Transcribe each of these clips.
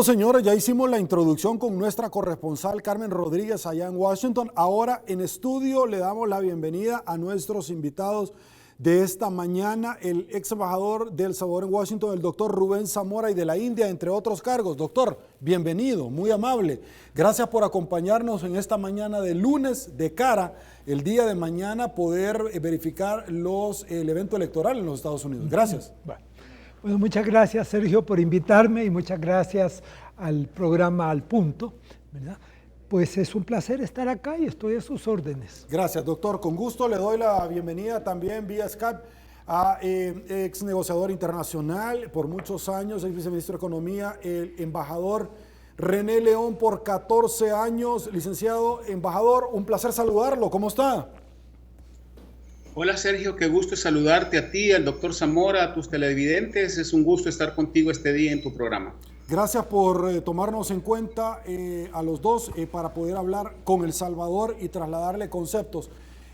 Señores, ya hicimos la introducción con nuestra corresponsal Carmen Rodríguez allá en Washington. Ahora en estudio le damos la bienvenida a nuestros invitados de esta mañana, el ex embajador de El Salvador en Washington, el doctor Rubén Zamora, y de la India, entre otros cargos. Doctor, bienvenido, muy amable. Gracias por acompañarnos en esta mañana de lunes, de cara el día de mañana poder verificar el evento electoral en los Estados Unidos. Gracias. Bueno, muchas gracias, Sergio, por invitarme, y muchas gracias al programa Al Punto, ¿verdad? Pues es un placer estar acá y estoy a sus órdenes. Gracias, doctor. Con gusto le doy la bienvenida también vía Skype a ex negociador internacional por muchos años, ex viceministro de Economía, el embajador René León por 14 años. Licenciado embajador, un placer saludarlo. ¿Cómo está? Hola Sergio, qué gusto saludarte a ti, al doctor Zamora, a tus televidentes. Es un gusto estar contigo este día en tu programa. Gracias por tomarnos en cuenta a los dos para poder hablar con El Salvador y trasladarle conceptos.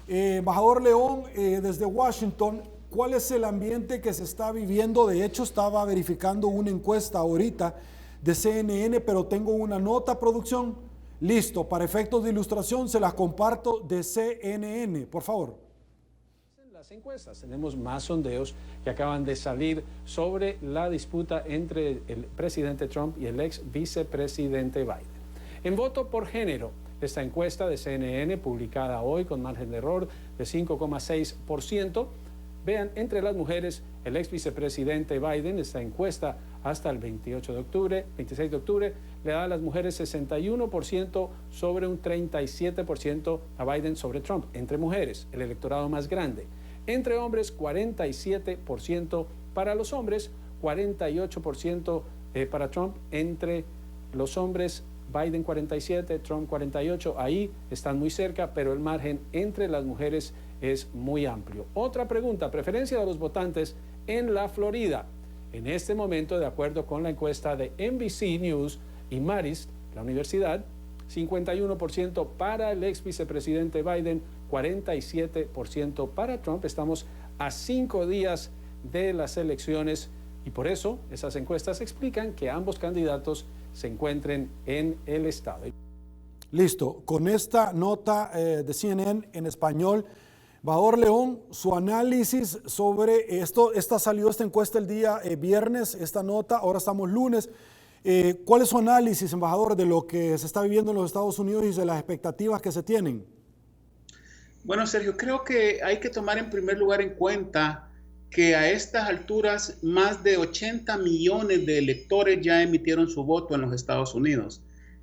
Embajador León, desde Washington, ¿cuál es el ambiente que se está viviendo? De hecho, estaba verificando una encuesta ahorita de CNN, pero tengo una nota, producción. Listo, para efectos de ilustración se las comparto de CNN, por favor. Encuestas. Tenemos más sondeos que acaban de salir sobre la disputa entre el presidente Trump y el ex vicepresidente Biden. En voto por género, esta encuesta de CNN publicada hoy con margen de error de 5,6%. Vean, entre las mujeres, el ex vicepresidente Biden, esta encuesta hasta el 26 de octubre, le da a las mujeres 61% sobre un 37% a Biden sobre Trump. Entre mujeres, el electorado más grande. Entre hombres, 47% para los hombres, 48% para Trump. Entre los hombres, Biden 47, Trump 48. Ahí están muy cerca, pero el margen entre las mujeres es muy amplio. Otra pregunta, preferencia de los votantes en la Florida. En este momento, de acuerdo con la encuesta de NBC News y Marist, la universidad, 51% para el ex vicepresidente Biden, 47% para Trump. Estamos a 5 días de las elecciones y por eso esas encuestas explican que ambos candidatos se encuentren en el estado. Listo, con esta nota de CNN en español, embajador León, su análisis sobre esto, salió esta encuesta el día viernes, esta nota, ahora estamos lunes. ¿Cuál es su análisis, embajador, de lo que se está viviendo en los Estados Unidos y de las expectativas que se tienen? Bueno, Sergio, creo que hay que tomar en primer lugar en cuenta que a estas alturas más de 80 millones de electores ya emitieron su voto en los Estados Unidos.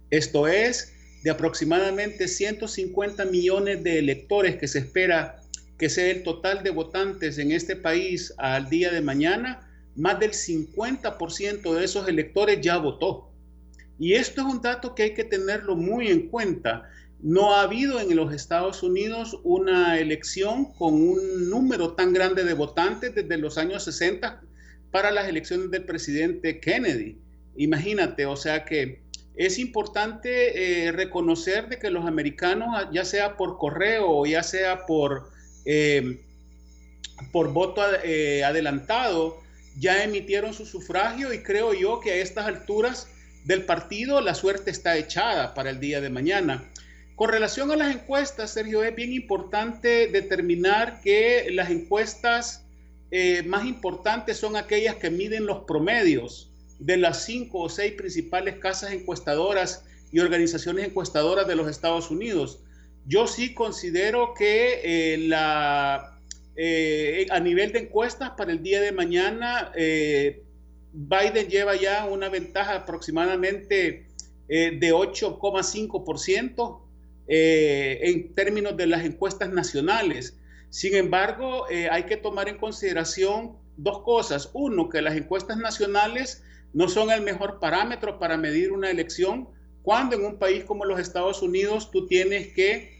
Esto es, de aproximadamente 150 millones de electores que se espera que sea el total de votantes en este país al día de mañana, más del 50% de esos electores ya votó. Y esto es un dato que hay que tenerlo muy en cuenta. No ha habido en los Estados Unidos una elección con un número tan grande de votantes desde los años 60 para las elecciones del presidente Kennedy. Imagínate, o sea que es importante reconocer de que los americanos, ya sea por correo o ya sea por voto adelantado, ya emitieron su sufragio y creo yo que a estas alturas del partido la suerte está echada para el día de mañana. Con relación a las encuestas, Sergio, es bien importante determinar que las encuestas más importantes son aquellas que miden los promedios de las 5 o 6 principales casas encuestadoras y organizaciones encuestadoras de los Estados Unidos. Yo sí considero que a nivel de encuestas para el día de mañana, Biden lleva ya una ventaja aproximadamente de 8,5%. En términos de las encuestas nacionales. Sin embargo, hay que tomar en consideración dos cosas. Uno, que las encuestas nacionales no son el mejor parámetro para medir una elección, cuando en un país como los Estados Unidos tú tienes que,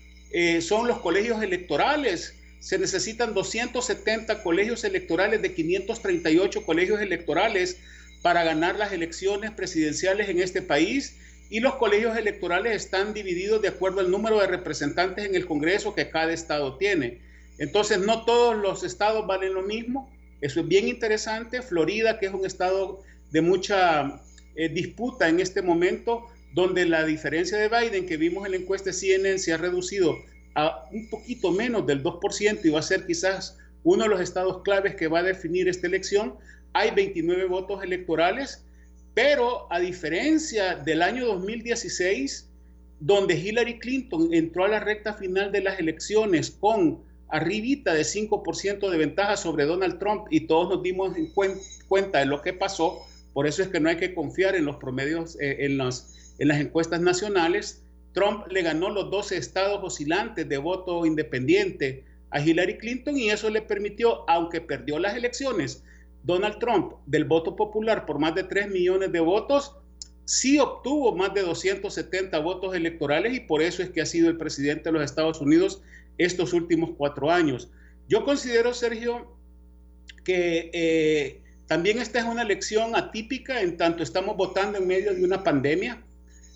son los colegios electorales. Se necesitan 270 colegios electorales de 538 colegios electorales para ganar las elecciones presidenciales en este país. Y los colegios electorales están divididos de acuerdo al número de representantes en el Congreso que cada estado tiene. Entonces, no todos los estados valen lo mismo. Eso es bien interesante. Florida, que es un estado de mucha disputa en este momento, donde la diferencia de Biden que vimos en la encuesta CNN se ha reducido a un poquito menos del 2% y va a ser quizás uno de los estados claves que va a definir esta elección. Hay 29 votos electorales, pero a diferencia del año 2016, donde Hillary Clinton entró a la recta final de las elecciones con arribita de 5% de ventaja sobre Donald Trump y todos nos dimos cuenta de lo que pasó. Por eso es que no hay que confiar en los promedios, en las encuestas nacionales. Trump le ganó los 12 estados oscilantes de voto independiente a Hillary Clinton y eso le permitió, aunque perdió las elecciones, Donald Trump del voto popular por más de 3 millones de votos, sí obtuvo más de 270 votos electorales y por eso es que ha sido el presidente de los Estados Unidos estos últimos 4 años. Yo considero, Sergio, que también esta es una elección atípica en tanto estamos votando en medio de una pandemia.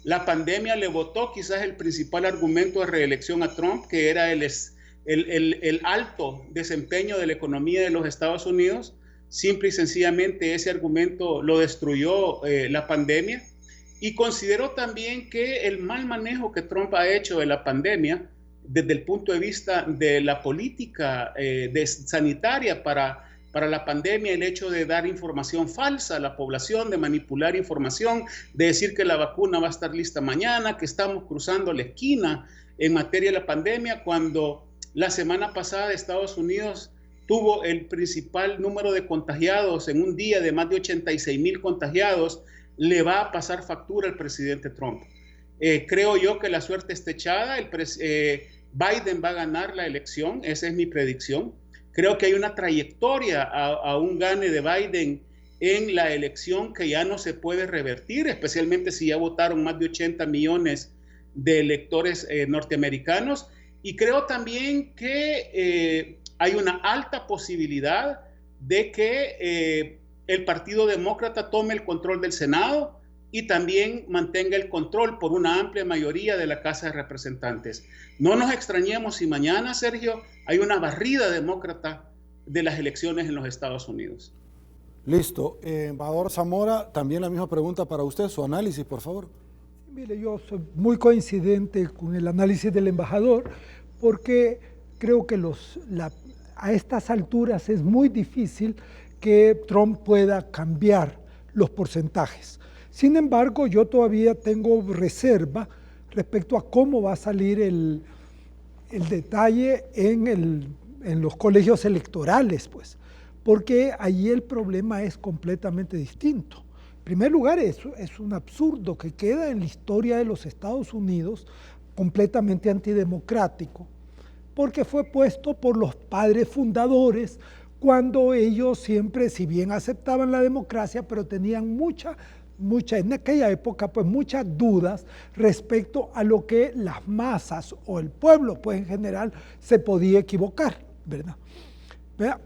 La pandemia le votó quizás el principal argumento de reelección a Trump, que era el alto desempeño de la economía de los Estados Unidos. Simple y sencillamente ese argumento lo destruyó la pandemia. Y considero también que el mal manejo que Trump ha hecho de la pandemia, desde el punto de vista de la política sanitaria para la pandemia, el hecho de dar información falsa a la población, de manipular información, de decir que la vacuna va a estar lista mañana, que estamos cruzando la esquina en materia de la pandemia, cuando la semana pasada Estados Unidos tuvo el principal número de contagiados en un día de más de 86,000 contagiados, le va a pasar factura al presidente Trump. Creo yo que la suerte está echada, Biden va a ganar la elección, esa es mi predicción. Creo que hay una trayectoria a un gane de Biden en la elección que ya no se puede revertir, especialmente si ya votaron más de 80 millones de electores norteamericanos. Y creo también que hay una alta posibilidad de que el Partido Demócrata tome el control del Senado y también mantenga el control por una amplia mayoría de la Casa de Representantes. No nos extrañemos si mañana, Sergio, hay una barrida demócrata de las elecciones en los Estados Unidos. Listo. Embajador Zamora, también la misma pregunta para usted, su análisis, por favor. Mire, yo soy muy coincidente con el análisis del embajador porque creo que a estas alturas es muy difícil que Trump pueda cambiar los porcentajes. Sin embargo, yo todavía tengo reserva respecto a cómo va a salir el detalle en los colegios electorales, pues, porque allí el problema es completamente distinto. En primer lugar, es un absurdo que queda en la historia de los Estados Unidos completamente antidemocrático, porque fue puesto por los padres fundadores cuando ellos siempre, si bien aceptaban la democracia, pero tenían en aquella época, pues muchas dudas respecto a lo que las masas o el pueblo, pues en general, se podía equivocar, ¿verdad?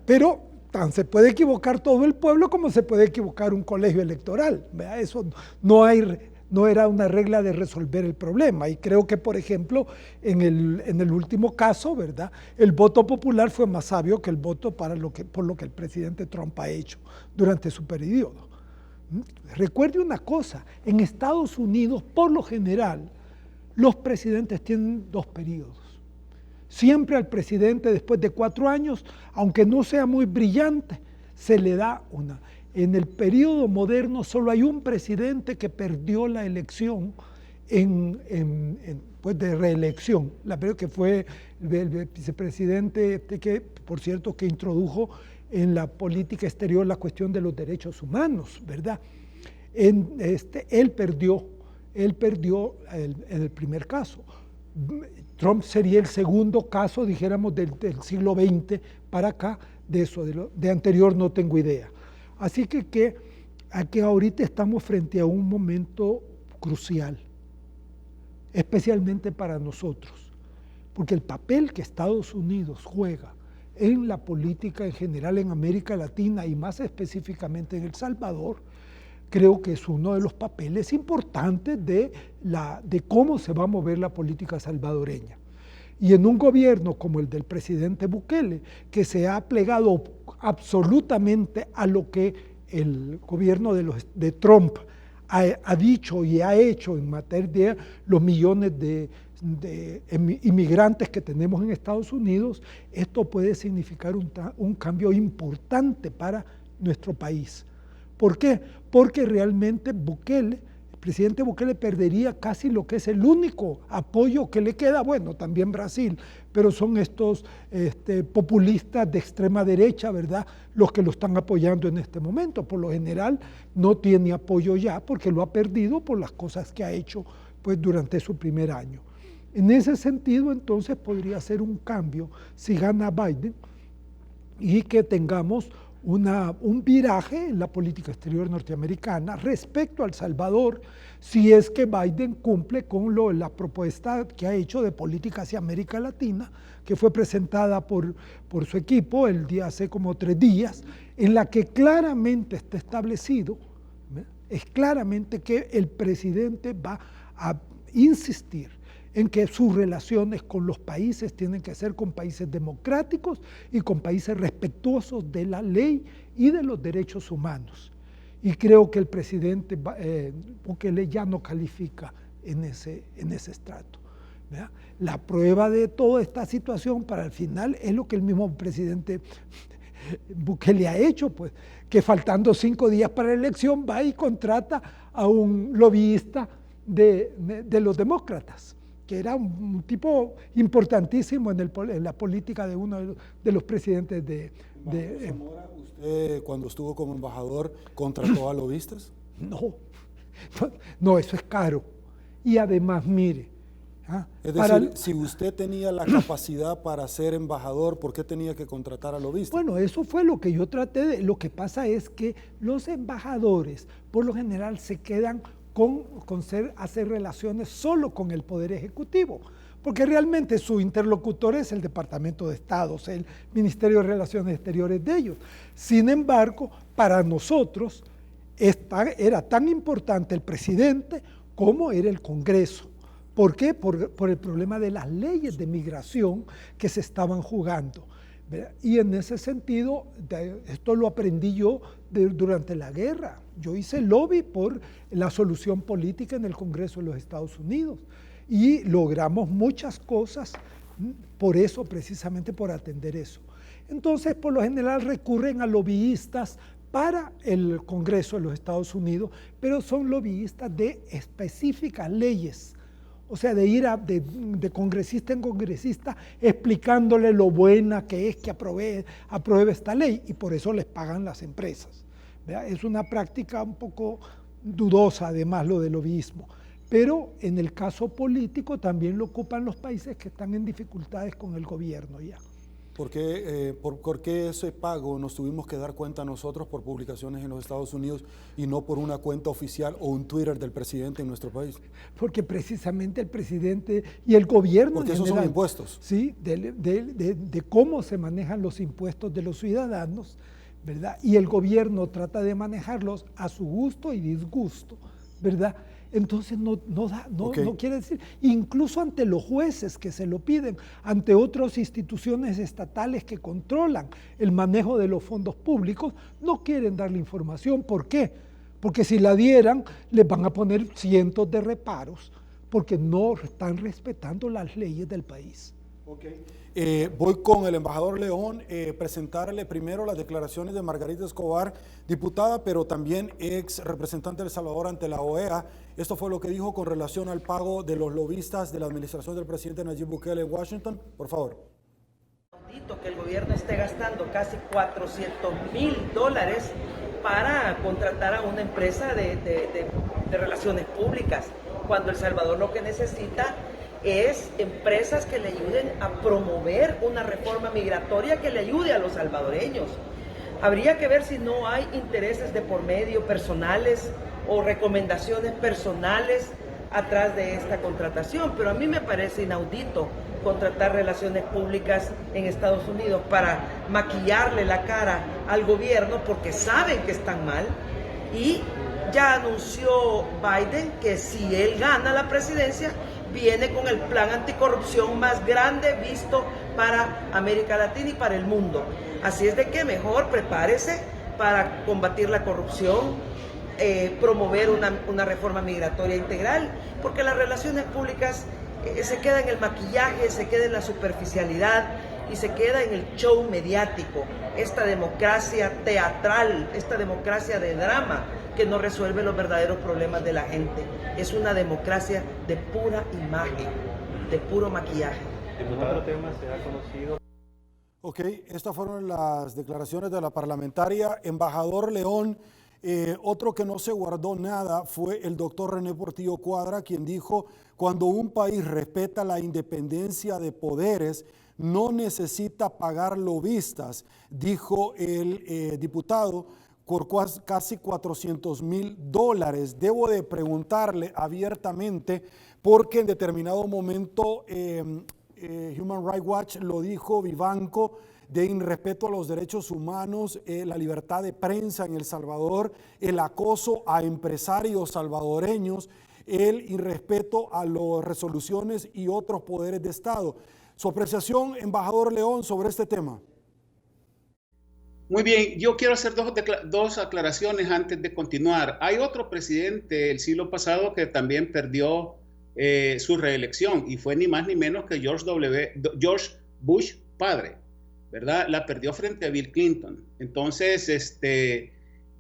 Pero tan se puede equivocar todo el pueblo como se puede equivocar un colegio electoral, ¿verdad? Eso no era una regla de resolver el problema. Y creo que, por ejemplo, en el último caso, ¿verdad?, el voto popular fue más sabio que el voto por lo que el presidente Trump ha hecho durante su periodo. Recuerde una cosa, en Estados Unidos, por lo general, los presidentes tienen 2 periodos. Siempre al presidente, después de 4 años, aunque no sea muy brillante, se le da una. En el periodo moderno solo hay un presidente que perdió la elección pues de reelección, que fue el vicepresidente, que por cierto que introdujo en la política exterior la cuestión de los derechos humanos, ¿verdad? Él perdió en el primer caso. Trump sería el segundo caso, dijéramos, del siglo XX para acá, de eso, de anterior no tengo idea. Así que ahorita estamos frente a un momento crucial, especialmente para nosotros, porque el papel que Estados Unidos juega en la política en general en América Latina y más específicamente en El Salvador, creo que es uno de los papeles importantes de cómo se va a mover la política salvadoreña. Y en un gobierno como el del presidente Bukele, que se ha plegado absolutamente a lo que el gobierno de Trump ha dicho y ha hecho en materia de los millones de inmigrantes que tenemos en Estados Unidos, esto puede significar un cambio importante para nuestro país. ¿Por qué? Porque realmente el presidente Bukele perdería casi lo que es el único apoyo que le queda, bueno, también Brasil, pero son estos populistas de extrema derecha, ¿verdad?, los que lo están apoyando en este momento. Por lo general no tiene apoyo ya porque lo ha perdido por las cosas que ha hecho pues, durante su primer año. En ese sentido, entonces, podría ser un cambio si gana Biden y que tengamos un viraje en la política exterior norteamericana respecto a El Salvador, si es que Biden cumple con la propuesta que ha hecho de política hacia América Latina, que fue presentada por su equipo hace como 3 días, en la que claramente está establecido, es claramente que el presidente va a insistir en que sus relaciones con los países tienen que ser con países democráticos y con países respetuosos de la ley y de los derechos humanos. Y creo que el presidente Bukele ya no califica en ese estrato, ¿verdad? La prueba de toda esta situación para el final es lo que el mismo presidente Bukele ha hecho, pues, que faltando 5 días para la elección va y contrata a un lobbyista de los demócratas, que era un tipo importantísimo en la política de uno de los presidentes de Zamora, ¿usted cuando estuvo como embajador contrató a lobistas? No, eso es caro. Y además, mire, es decir, si usted tenía la capacidad para ser embajador, ¿por qué tenía que contratar a lobistas? Bueno, eso fue lo que yo traté lo que pasa es que los embajadores, por lo general, se quedan hacer relaciones solo con el Poder Ejecutivo, porque realmente su interlocutor es el Departamento de Estado, o sea, el Ministerio de Relaciones Exteriores de ellos. Sin embargo, para nosotros era tan importante el presidente como era el Congreso. ¿Por qué? Por el problema de las leyes de migración que se estaban jugando. ¿Verdad? Y en ese sentido, esto lo aprendí yo durante la guerra. Yo hice lobby por la solución política en el Congreso de los Estados Unidos y logramos muchas cosas por eso, precisamente por atender eso. Entonces, por lo general recurren a lobbyistas para el Congreso de los Estados Unidos, pero son lobbyistas de específicas leyes. O sea, de ir de congresista en congresista explicándole lo buena que es que apruebe esta ley, y por eso les pagan las empresas. ¿Verdad? Es una práctica un poco dudosa, además, lo del lobbyismo. Pero en el caso político también lo ocupan los países que están en dificultades con el gobierno ya. ¿Por qué ese pago nos tuvimos que dar cuenta nosotros por publicaciones en los Estados Unidos y no por una cuenta oficial o un Twitter del presidente en nuestro país? Porque precisamente el presidente y el gobierno... Porque esos son impuestos. Sí, de cómo se manejan los impuestos de los ciudadanos, ¿verdad? Y el gobierno trata de manejarlos a su gusto y disgusto, ¿verdad? Entonces no quiere decir, incluso ante los jueces que se lo piden, ante otras instituciones estatales que controlan el manejo de los fondos públicos, no quieren dar la información. ¿Por qué? Porque si la dieran, les van a poner cientos de reparos, porque no están respetando las leyes del país. Voy con el embajador León, presentarle primero las declaraciones de Margarita Escobar, diputada, pero también ex representante de El Salvador ante la OEA. Esto fue lo que dijo con relación al pago de los lobistas de la administración del presidente Nayib Bukele en Washington. Por favor. Que el gobierno esté gastando casi $400,000 para contratar a una empresa de relaciones públicas, cuando El Salvador lo que necesita es empresas que le ayuden a promover una reforma migratoria que le ayude a los salvadoreños. Habría que ver si no hay intereses de por medio personales o recomendaciones personales atrás de esta contratación, pero a mí me parece inaudito contratar relaciones públicas en Estados Unidos para maquillarle la cara al gobierno porque saben que están mal. Y ya anunció Biden que si él gana la presidencia, viene con el plan anticorrupción más grande visto para América Latina y para el mundo. Así es de que mejor prepárese para combatir la corrupción, promover una reforma migratoria integral, porque las relaciones públicas se queda en el maquillaje, se queda en la superficialidad y se queda en el show mediático, esta democracia teatral, esta democracia de drama que no resuelve los verdaderos problemas de la gente. Es una democracia de pura imagen, de puro maquillaje. Diputado, tema se ha conocido. Ok, estas fueron las declaraciones de la parlamentaria. Embajador León, otro que no se guardó nada fue el doctor René Portillo Cuadra, quien dijo: cuando un país respeta la independencia de poderes, no necesita pagar lobistas, dijo el diputado, por casi $400,000. Debo de preguntarle abiertamente, porque en determinado momento Human Rights Watch lo dijo, Vivanco, de irrespeto a los derechos humanos, la libertad de prensa en El Salvador, el acoso a empresarios salvadoreños, el irrespeto a las resoluciones y otros poderes de Estado. Su apreciación, embajador León, sobre este tema. Muy bien, yo quiero hacer dos aclaraciones antes de continuar. Hay otro presidente el siglo pasado que también perdió su reelección, y fue ni más ni menos que George Bush padre, ¿verdad? La perdió frente a Bill Clinton. Entonces,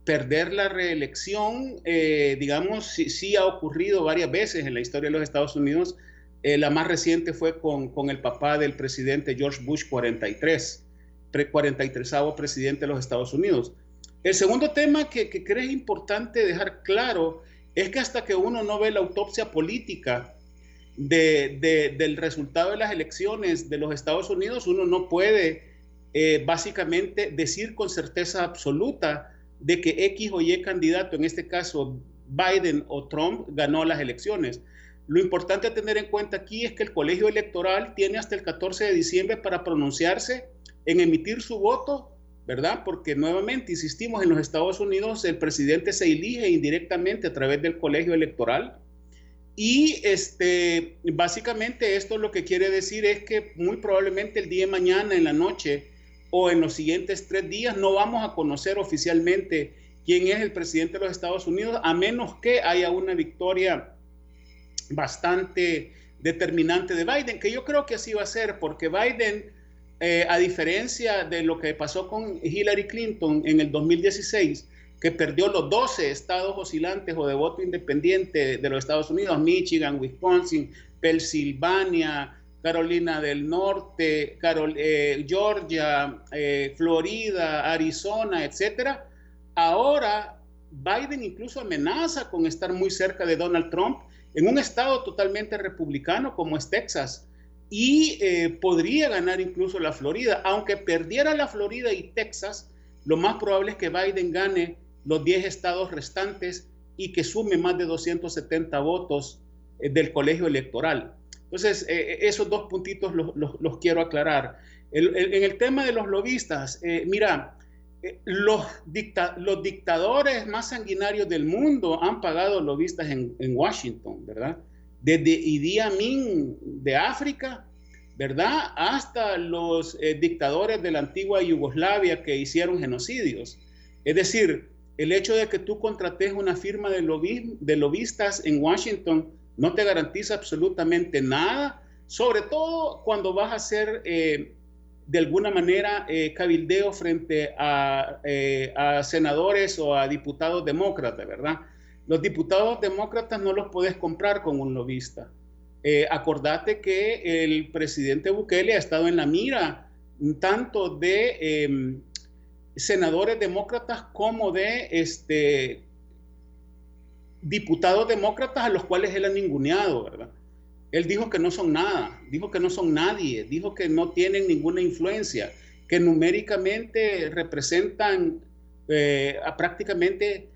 perder la reelección, digamos, sí ha ocurrido varias veces en la historia de los Estados Unidos. La más reciente fue con el papá del presidente George Bush 43º presidente de los Estados Unidos. El segundo tema que creo es importante dejar claro es que hasta que uno no ve la autopsia política del resultado de las elecciones de los Estados Unidos, uno no puede básicamente decir con certeza absoluta de que X o Y candidato, en este caso Biden o Trump, ganó las elecciones. Lo importante a tener en cuenta aquí es que el colegio electoral tiene hasta el 14 de diciembre para pronunciarse en emitir su voto, ¿verdad? Porque nuevamente, insistimos, en los Estados Unidos el presidente se elige indirectamente a través del colegio electoral. Y básicamente esto lo que quiere decir es que muy probablemente el día de mañana, en la noche o en los siguientes 3 días, no vamos a conocer oficialmente quién es el presidente de los Estados Unidos, a menos que haya una victoria bastante determinante de Biden, que yo creo que así va a ser, porque Biden, a diferencia de lo que pasó con Hillary Clinton en el 2016, que perdió los 12 estados oscilantes o de voto independiente de los Estados Unidos, Michigan, Wisconsin, Pensilvania, Carolina del Norte, Georgia, Florida, Arizona, etcétera. Ahora Biden incluso amenaza con estar muy cerca de Donald Trump en un estado totalmente republicano como es Texas, y podría ganar incluso la Florida. Aunque perdiera la Florida y Texas, lo más probable es que Biden gane los 10 estados restantes y que sume más de 270 votos del colegio electoral. Entonces, esos dos puntitos los quiero aclarar. En el tema de los lobistas, mira, los dictadores más sanguinarios del mundo han pagado lobistas en Washington, ¿verdad? Desde Idi Amin de África, ¿verdad?, hasta los dictadores de la antigua Yugoslavia que hicieron genocidios. Es decir, el hecho de que tú contrates una firma de lobistas en Washington no te garantiza absolutamente nada, sobre todo cuando vas a hacer de alguna manera cabildeo frente a senadores o a diputados demócratas, ¿verdad? Los diputados demócratas no los puedes comprar con un lobista. Acordate que el presidente Bukele ha estado en la mira tanto de senadores demócratas como de diputados demócratas a los cuales él ha ninguneado, ¿verdad? Él dijo que no son nada, dijo que no son nadie, dijo que no tienen ninguna influencia, que numéricamente representan prácticamente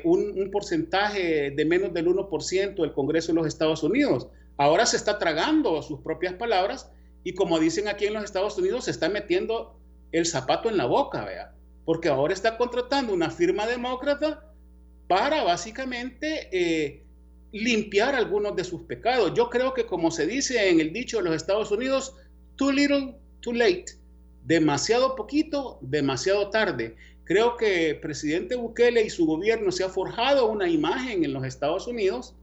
un porcentaje de menos del 1% del Congreso de los Estados Unidos. Ahora se está tragando sus propias palabras y, como dicen aquí en los Estados Unidos, se está metiendo el zapato en la boca, vea, porque ahora está contratando una firma demócrata para básicamente limpiar algunos de sus pecados. Yo creo que, como se dice en el dicho de los Estados Unidos, too little, too late. Demasiado poquito, demasiado tarde. Creo que el presidente Bukele y su gobierno se ha forjado una imagen en los Estados Unidos,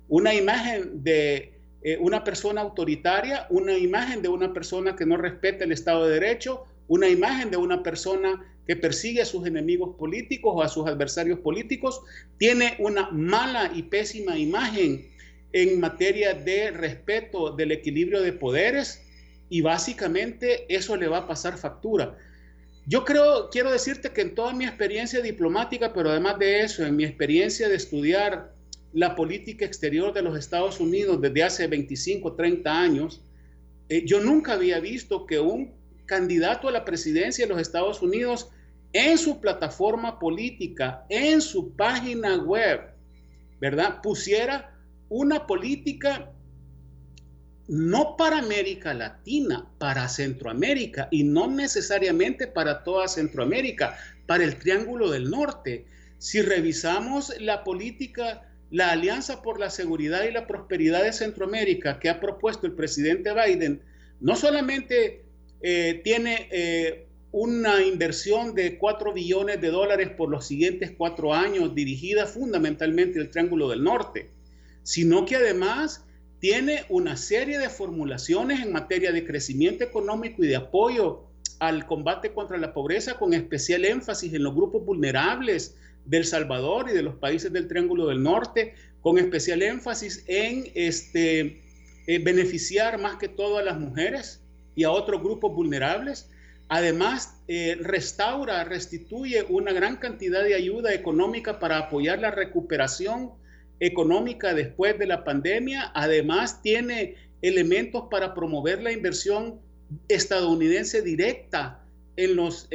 una imagen de una persona autoritaria, una imagen de una persona que no respeta el Estado de Derecho, una imagen de una persona que persigue a sus enemigos políticos o a sus adversarios políticos. Tiene una mala y pésima imagen en materia de respeto del equilibrio de poderes y básicamente eso le va a pasar factura. Yo quiero decirte que en toda mi experiencia diplomática, pero además de eso, en mi experiencia de estudiar la política exterior de los Estados Unidos desde hace 25, 30 años, yo nunca había visto que un candidato a la presidencia de los Estados Unidos en su plataforma política, en su página web, ¿verdad?, pusiera una política no para América Latina, para Centroamérica, y no necesariamente para toda Centroamérica, para el Triángulo del Norte. Si revisamos la política, la Alianza por la Seguridad y la Prosperidad de Centroamérica que ha propuesto el presidente Biden, no solamente tiene una inversión de $4 billones por los siguientes 4 años, dirigida fundamentalmente al Triángulo del Norte, sino que además tiene una serie de formulaciones en materia de crecimiento económico y de apoyo al combate contra la pobreza, con especial énfasis en los grupos vulnerables de El Salvador y de los países del Triángulo del Norte, con especial énfasis en beneficiar más que todo a las mujeres y a otros grupos vulnerables. Además, restituye una gran cantidad de ayuda económica para apoyar la recuperación económica después de la pandemia. Además, tiene elementos para promover la inversión estadounidense directa en los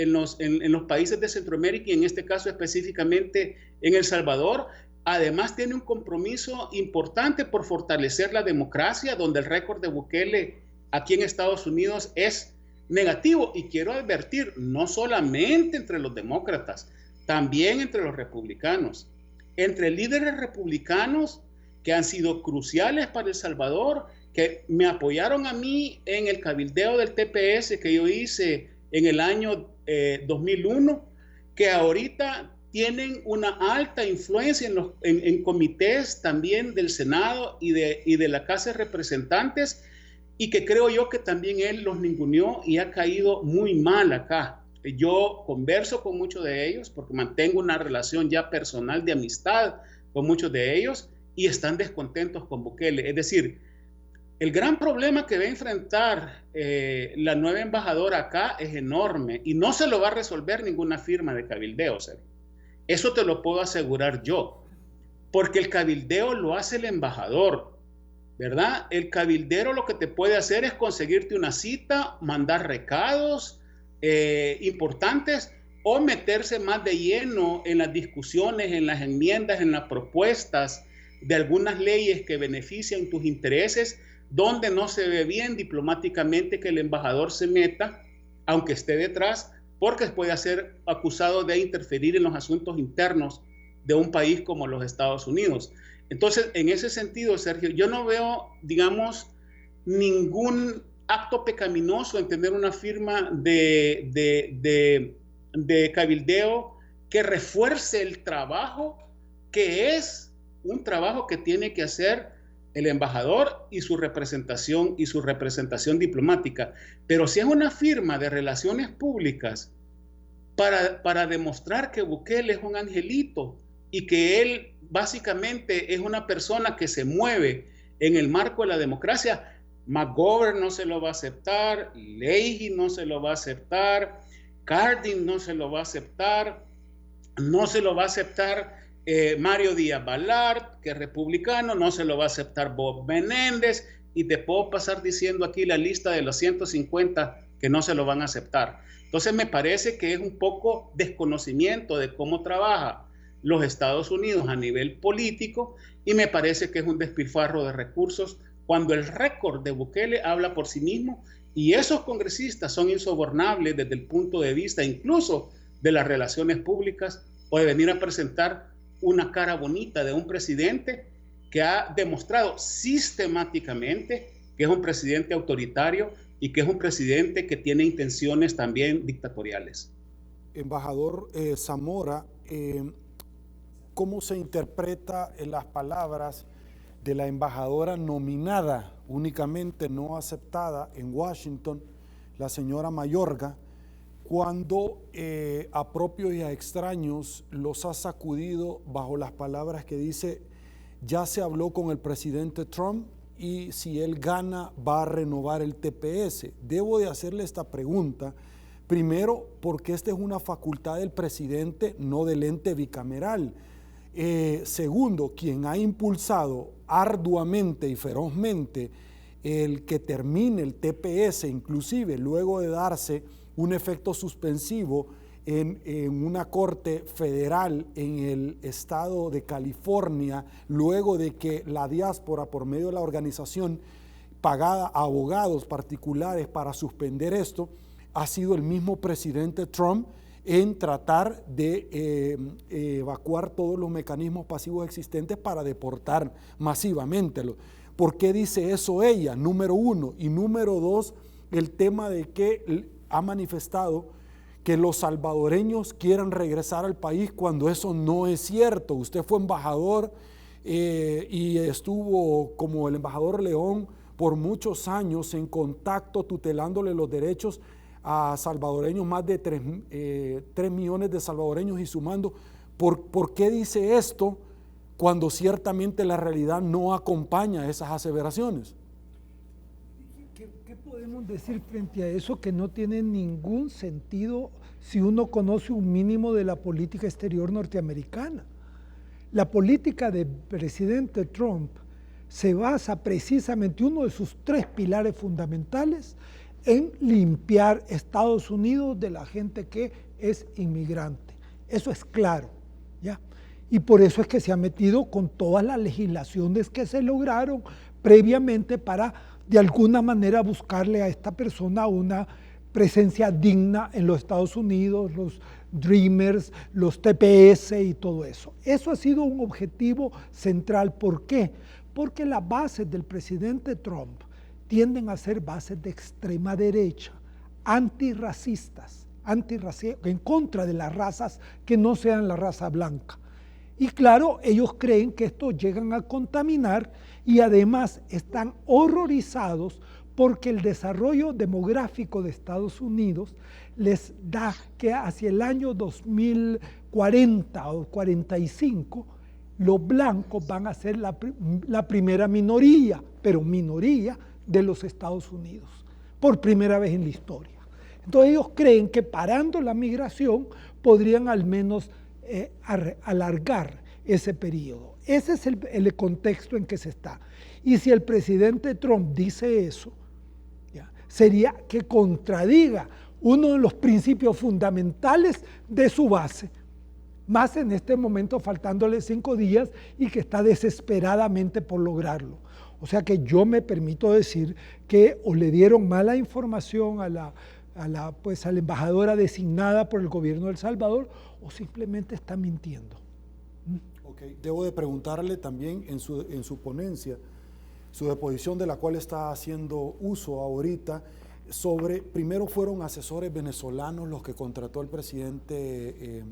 países de Centroamérica y en este caso específicamente en El Salvador. Además, tiene un compromiso importante por fortalecer la democracia, donde el récord de Bukele aquí en Estados Unidos es negativo. Y quiero advertir, no solamente entre los demócratas, también entre los republicanos. Entre líderes republicanos que han sido cruciales para El Salvador, que me apoyaron a mí en el cabildeo del TPS que yo hice en el año 2001, que ahorita tienen una alta influencia en comités también del Senado y de la Casa de Representantes, y que creo yo que también él los ninguneó y ha caído muy mal acá. Yo converso con muchos de ellos porque mantengo una relación ya personal de amistad con muchos de ellos y están descontentos con Bukele. Es decir, el gran problema que va a enfrentar la nueva embajadora acá es enorme y no se lo va a resolver ninguna firma de cabildeo, Sergio. Eso te lo puedo asegurar yo, porque el cabildeo lo hace el embajador, ¿verdad? El cabildero lo que te puede hacer es conseguirte una cita, mandar recados importantes o meterse más de lleno en las discusiones, en las enmiendas, en las propuestas de algunas leyes que benefician tus intereses, donde no se ve bien diplomáticamente que el embajador se meta, aunque esté detrás, porque puede ser acusado de interferir en los asuntos internos de un país como los Estados Unidos. Entonces, en ese sentido, Sergio, yo no veo, digamos, ningún acto pecaminoso en tener una firma de cabildeo que refuerce el trabajo, que es un trabajo que tiene que hacer el embajador y su representación diplomática. Pero si es una firma de relaciones públicas para demostrar que Bukele es un angelito y que él básicamente es una persona que se mueve en el marco de la democracia, McGovern no se lo va a aceptar, Leahy no se lo va a aceptar, Cardin no se lo va a aceptar, no se lo va a aceptar Mario Díaz-Balart, que es republicano, no se lo va a aceptar Bob Menéndez, y te puedo pasar diciendo aquí la lista de los 150 que no se lo van a aceptar. Entonces me parece que es un poco desconocimiento de cómo trabaja los Estados Unidos a nivel político, y me parece que es un despilfarro de recursos cuando el récord de Bukele habla por sí mismo, y esos congresistas son insobornables desde el punto de vista incluso de las relaciones públicas o de venir a presentar una cara bonita de un presidente que ha demostrado sistemáticamente que es un presidente autoritario y que es un presidente que tiene intenciones también dictatoriales. embajador Zamora, ¿cómo se interpreta en las palabras de la embajadora nominada únicamente, no aceptada en Washington, la señora Mayorga, cuando a propios y a extraños los ha sacudido bajo las palabras que dice: ya se habló con el presidente Trump y si él gana va a renovar el TPS? Debo de hacerle esta pregunta, primero porque esta es una facultad del presidente, no del ente bicameral. Segundo, quien ha impulsado arduamente y ferozmente el que termine el TPS, inclusive luego de darse un efecto suspensivo en una corte federal en el estado de California, luego de que la diáspora, por medio de la organización, pagada a abogados particulares para suspender esto, ha sido el mismo presidente Trump en tratar de evacuar todos los mecanismos pasivos existentes para deportar masivamente. ¿Por qué dice eso ella? Número uno. Y número dos, el tema de que ha manifestado que los salvadoreños quieran regresar al país cuando eso no es cierto. Usted fue embajador y estuvo como el embajador León por muchos años en contacto tutelándole los derechos a salvadoreños, más de 3 millones de salvadoreños y sumando. ¿Por qué dice esto cuando ciertamente la realidad no acompaña esas aseveraciones? ¿Qué podemos decir frente a eso que no tiene ningún sentido si uno conoce un mínimo de la política exterior norteamericana? La política del presidente Trump se basa precisamente, uno de sus 3 pilares fundamentales, en limpiar Estados Unidos de la gente que es inmigrante. Eso es claro, ¿ya? Y por eso es que se ha metido con todas las legislaciones que se lograron previamente para, de alguna manera, buscarle a esta persona una presencia digna en los Estados Unidos, los Dreamers, los TPS y todo eso. Eso ha sido un objetivo central. ¿Por qué? Porque las bases del presidente Trump tienden a ser bases de extrema derecha, antirracistas, en contra de las razas que no sean la raza blanca. Y claro, ellos creen que esto llegan a contaminar y además están horrorizados porque el desarrollo demográfico de Estados Unidos les da que hacia el año 2040 o 45 los blancos van a ser la primera minoría, pero minoría de los Estados Unidos, por primera vez en la historia. Entonces ellos creen que parando la migración podrían al menos alargar ese periodo. Ese es el contexto en que se está. Y si el presidente Trump dice eso, ¿ya?, sería que contradiga uno de los principios fundamentales de su base, más en este momento faltándole 5 días y que está desesperadamente por lograrlo. O sea que yo me permito decir que o le dieron mala información a la embajadora designada por el gobierno de El Salvador o simplemente está mintiendo. Okay. Debo de preguntarle también en su ponencia, su deposición de la cual está haciendo uso ahorita, sobre, primero fueron asesores venezolanos los que contrató el presidente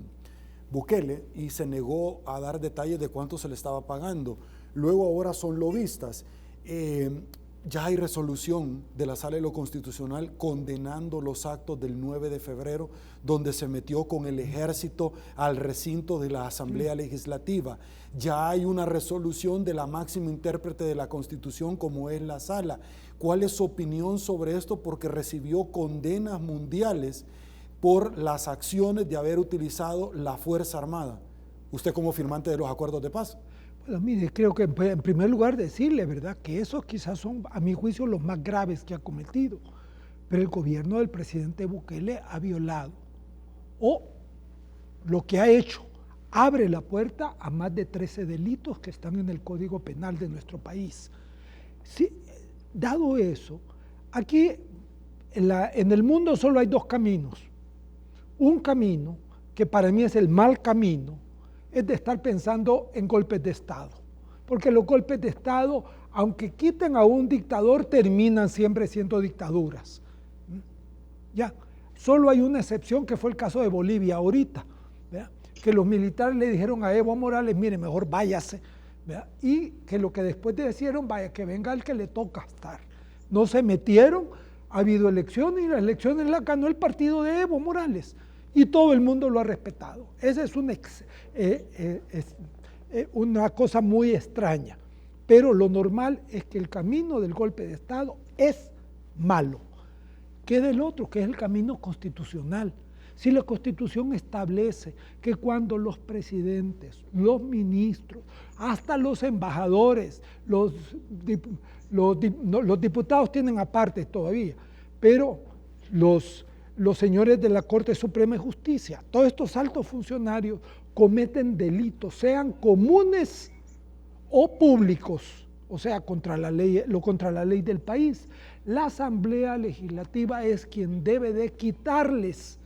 Bukele y se negó a dar detalles de cuánto se le estaba pagando. Luego ahora son lobistas. Ya hay resolución de la Sala de lo Constitucional condenando los actos del 9 de febrero, donde se metió con el ejército al recinto de la Asamblea Legislativa. Ya hay una resolución de la máxima intérprete de la Constitución, como es la Sala. ¿Cuál es su opinión sobre esto? Porque recibió condenas mundiales por las acciones de haber utilizado la Fuerza Armada. Usted como firmante de los acuerdos de paz. Bueno, mire, creo que en primer lugar decirle, ¿verdad?, que esos quizás son, a mi juicio, los más graves que ha cometido. Pero el gobierno del presidente Bukele ha violado, o lo que ha hecho, abre la puerta a más de 13 delitos que están en el Código Penal de nuestro país. Sí, dado eso, aquí en el mundo solo hay 2 caminos. Un camino, que para mí es el mal camino, es de estar pensando en golpes de Estado. Porque los golpes de Estado, aunque quiten a un dictador, terminan siempre siendo dictaduras. ¿Ya? Solo hay una excepción que fue el caso de Bolivia ahorita, ¿verdad? Que los militares le dijeron a Evo Morales, mire, mejor váyase, ¿verdad? Y que lo que después decidieron, vaya, que venga el que le toca estar. No se metieron, ha habido elecciones y las elecciones las ganó el partido de Evo Morales y todo el mundo lo ha respetado. Esa es una cosa muy extraña, pero lo normal es que el camino del golpe de Estado es malo. ¿Qué es del otro? Que es el camino constitucional. Si la Constitución establece que cuando los presidentes, los ministros, hasta los embajadores, los diputados tienen aparte todavía, pero los señores de la Corte Suprema de Justicia, todos estos altos funcionarios cometen delitos, sean comunes o públicos, o sea, contra la ley del país. La Asamblea Legislativa es quien debe de quitarles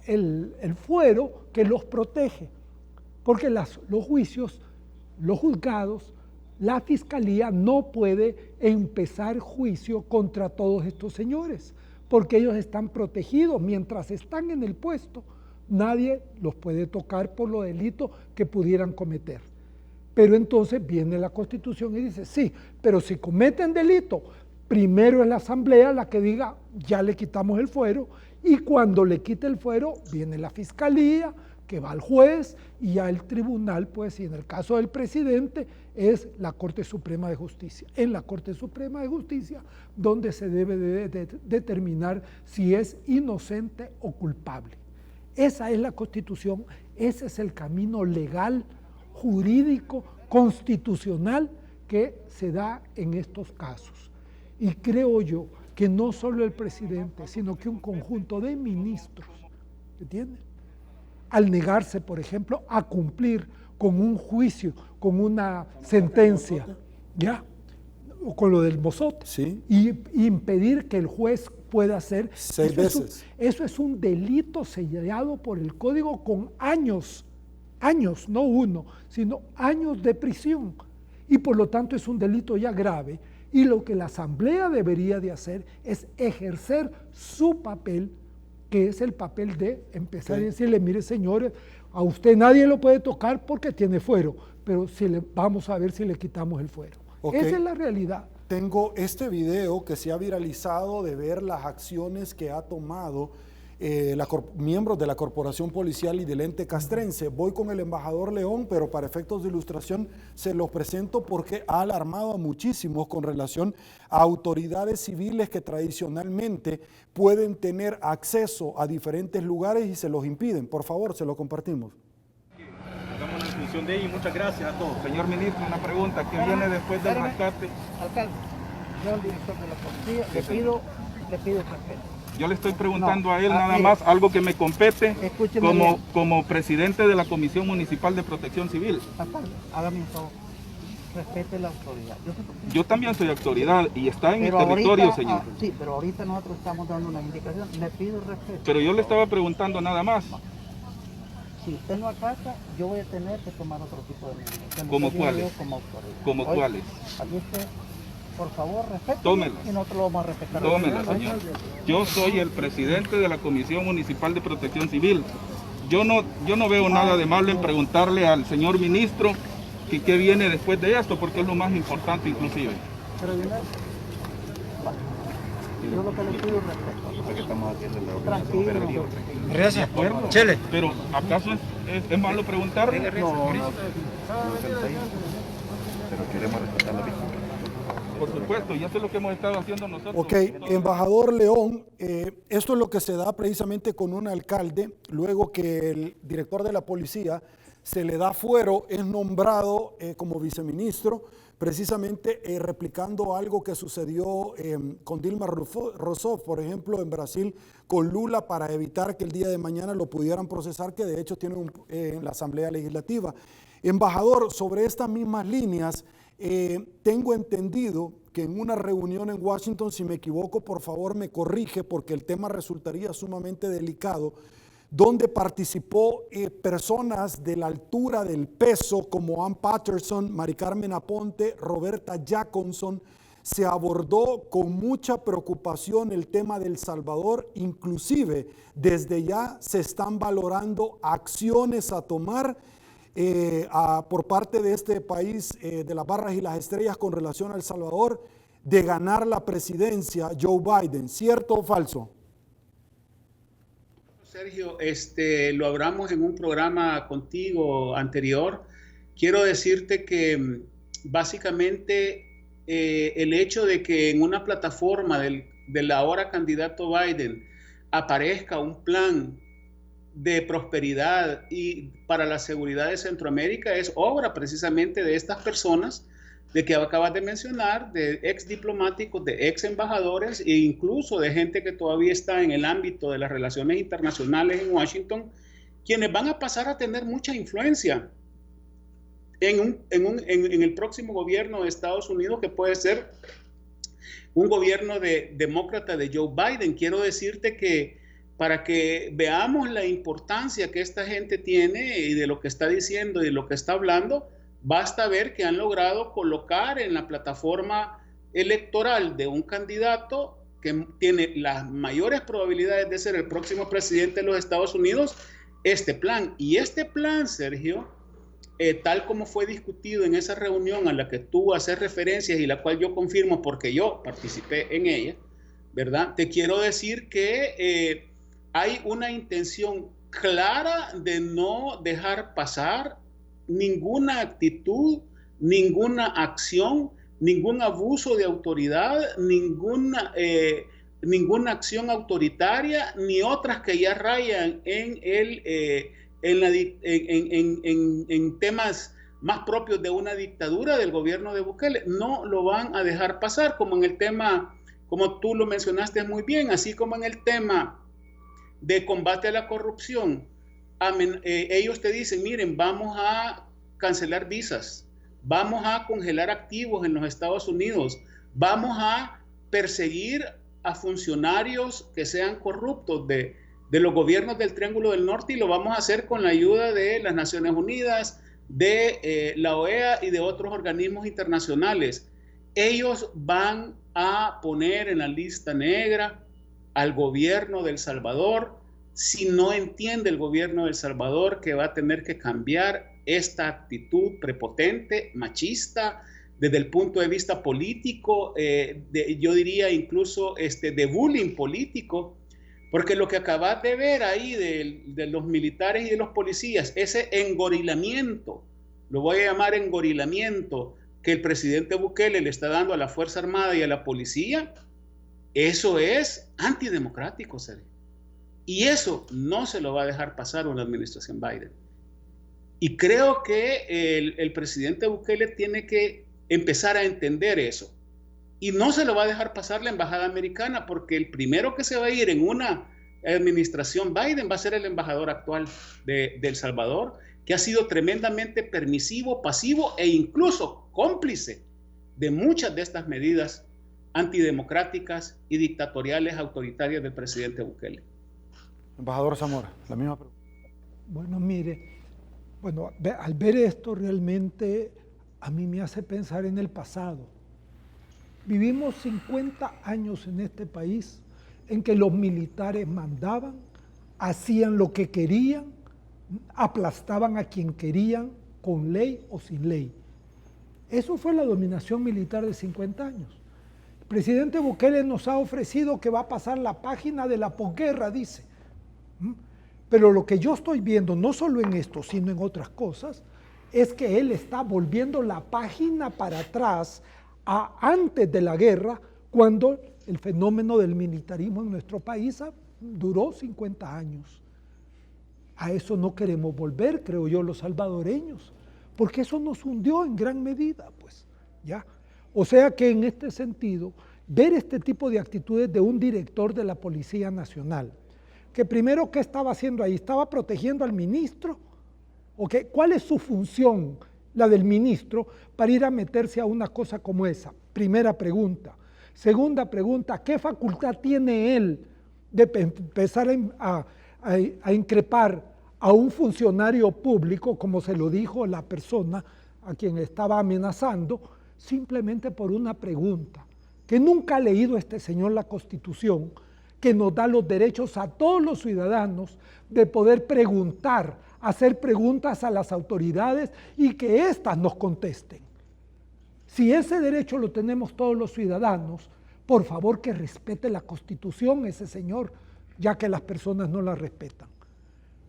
el fuero que los protege, porque los juicios, los juzgados, la fiscalía no puede empezar juicio contra todos estos señores, porque ellos están protegidos. Mientras están en el puesto, nadie los puede tocar por los delitos que pudieran cometer. Pero entonces viene la Constitución y dice, sí, pero si cometen delito, primero es la Asamblea la que diga, ya le quitamos el fuero, y cuando le quite el fuero, viene la Fiscalía, que va al juez, y ya el tribunal, pues, y en el caso del presidente, es la Corte Suprema de Justicia. En la Corte Suprema de Justicia, donde se debe de determinar si es inocente o culpable. Esa es la Constitución, ese es el camino legal, jurídico, constitucional que se da en estos casos. Y creo yo que no solo el presidente, sino que un conjunto de ministros, ¿entienden? Al negarse, por ejemplo, a cumplir con un juicio, con una sentencia, ¿ya? O con lo del mozote, sí. y impedir que el juez pueda hacer. 6 veces. Eso es un delito sellado por el Código con años, no uno, sino años de prisión. Y por lo tanto es un delito ya grave. Y lo que la Asamblea debería de hacer es ejercer su papel, que es el papel de empezar a decirle, mire señores, a usted nadie lo puede tocar porque tiene fuero, pero vamos a ver si le quitamos el fuero. Esa es la realidad. Tengo este video que se ha viralizado de ver las acciones que ha tomado miembros de la Corporación Policial y del ente castrense. Voy con el embajador León, pero para efectos de ilustración se los presento porque ha alarmado a muchísimos con relación a autoridades civiles que tradicionalmente pueden tener acceso a diferentes lugares y se los impiden. Por favor, se lo compartimos. Hagamos la discusión de ella y muchas gracias a todos. Señor ministro, una pregunta. ¿Qué viene después del rescate? Alcalde, yo al director de la policía le pido respeto. Yo le estoy preguntando a él nada más algo que me compete como presidente de la Comisión Municipal de Protección Civil. Alcalde, hágame un favor, respete la autoridad. Yo también soy autoridad y está en mi territorio, ahorita, señor. Sí, pero ahorita nosotros estamos dando una indicación, le pido respeto. Pero yo le estaba preguntando nada más. Si usted no acata, yo voy a tener que tomar otro tipo de medidas. ¿Cómo cuáles? ¿Cómo cuáles? Aquí usted, por favor, respete. Tómelas. Y nosotros lo vamos a respetar. Tómela, señor. Yo soy el presidente de la Comisión Municipal de Protección Civil. Yo no veo nada de malo en preguntarle al señor ministro qué viene después de esto, porque es lo más importante inclusive. Pero yo lo que le pido es respeto. Tranquilo. Gracias. Chele. Pero ¿acaso es malo preguntarle? No. Pero queremos respetar la víctima. Por supuesto, y eso es lo que hemos estado haciendo nosotros. Ok, embajador León, esto es lo que se da precisamente con un alcalde, luego que el director de la policía se le da fuero, es nombrado como viceministro, precisamente replicando algo que sucedió con Dilma Rousseff, por ejemplo, en Brasil, con Lula, para evitar que el día de mañana lo pudieran procesar, que de hecho tiene en la Asamblea Legislativa. Embajador, sobre estas mismas líneas, tengo entendido que en una reunión en Washington, si me equivoco, por favor me corrige, porque el tema resultaría sumamente delicado, donde participó personas de la altura del peso como Ann Patterson, Mari Carmen Aponte, Roberta Jacobson, se abordó con mucha preocupación el tema del Salvador, inclusive desde ya se están valorando acciones a tomar por parte de este país de las barras y las estrellas con relación a El Salvador de ganar la presidencia Joe Biden. ¿Cierto o falso? Sergio, lo hablamos en un programa contigo anterior. Quiero decirte que básicamente el hecho de que en una plataforma del ahora candidato Biden aparezca un plan de prosperidad y para la seguridad de Centroamérica es obra precisamente de estas personas de que acabas de mencionar, de ex diplomáticos, de ex embajadores e incluso de gente que todavía está en el ámbito de las relaciones internacionales en Washington, quienes van a pasar a tener mucha influencia en el próximo gobierno de Estados Unidos, que puede ser un gobierno demócrata de Joe Biden. Quiero decirte que para que veamos la importancia que esta gente tiene y de lo que está diciendo y de lo que está hablando, basta ver que han logrado colocar en la plataforma electoral de un candidato que tiene las mayores probabilidades de ser el próximo presidente de los Estados Unidos, este plan. Y este plan, Sergio, tal como fue discutido en esa reunión a la que tú haces referencias y la cual yo confirmo porque yo participé en ella, ¿verdad? Te quiero decir que hay una intención clara de no dejar pasar ninguna actitud, ninguna acción, ningún abuso de autoridad, ninguna acción autoritaria, ni otras que ya rayan en temas más propios de una dictadura del gobierno de Bukele. No lo van a dejar pasar, como en el tema, como tú lo mencionaste muy bien, así como en el tema de combate a la corrupción. Ellos te dicen, miren, vamos a cancelar visas, vamos a congelar activos en los Estados Unidos, vamos a perseguir a funcionarios que sean corruptos de los gobiernos del Triángulo del Norte, y lo vamos a hacer con la ayuda de las Naciones Unidas, de la OEA y de otros organismos internacionales. Ellos van a poner en la lista negra al gobierno de El Salvador, si no entiende el gobierno de El Salvador que va a tener que cambiar esta actitud prepotente, machista, desde el punto de vista político, yo diría incluso de bullying político, porque lo que acabas de ver ahí de los militares y de los policías, ese engorilamiento, lo voy a llamar engorilamiento, que el presidente Bukele le está dando a la Fuerza Armada y a la policía, eso es antidemocrático, Sergio. Y eso no se lo va a dejar pasar una administración Biden. Y creo que el presidente Bukele tiene que empezar a entender eso. Y no se lo va a dejar pasar la embajada americana, porque el primero que se va a ir en una administración Biden va a ser el embajador actual de El Salvador, que ha sido tremendamente permisivo, pasivo e incluso cómplice de muchas de estas medidas antidemocráticas y dictatoriales autoritarias del presidente Bukele. Embajador Zamora, la misma pregunta. Bueno, mire, al ver esto realmente a mí me hace pensar en el pasado. Vivimos 50 años en este país en que los militares mandaban, hacían lo que querían, aplastaban a quien querían, con ley o sin ley. Eso fue la dominación militar de 50 años. El presidente Bukele nos ha ofrecido que va a pasar la página de la posguerra, dice. Pero lo que yo estoy viendo, no solo en esto, sino en otras cosas, es que él está volviendo la página para atrás a antes de la guerra, cuando el fenómeno del militarismo en nuestro país duró 50 años. A eso no queremos volver, creo yo, los salvadoreños, porque eso nos hundió en gran medida, pues, ¿ya? O sea que en este sentido, ver este tipo de actitudes de un director de la Policía Nacional, que primero, ¿qué estaba haciendo ahí? ¿Estaba protegiendo al ministro? ¿O qué? ¿Cuál es su función, la del ministro, para ir a meterse a una cosa como esa? Primera pregunta. Segunda pregunta, ¿qué facultad tiene él de empezar a increpar a un funcionario público, como se lo dijo la persona a quien estaba amenazando, simplemente por una pregunta? que nunca ha leído este señor la Constitución, que nos da los derechos a todos los ciudadanos de poder preguntar, hacer preguntas a las autoridades y que éstas nos contesten. Si ese derecho lo tenemos todos los ciudadanos, por favor que respete la Constitución ese señor, ya que las personas no la respetan.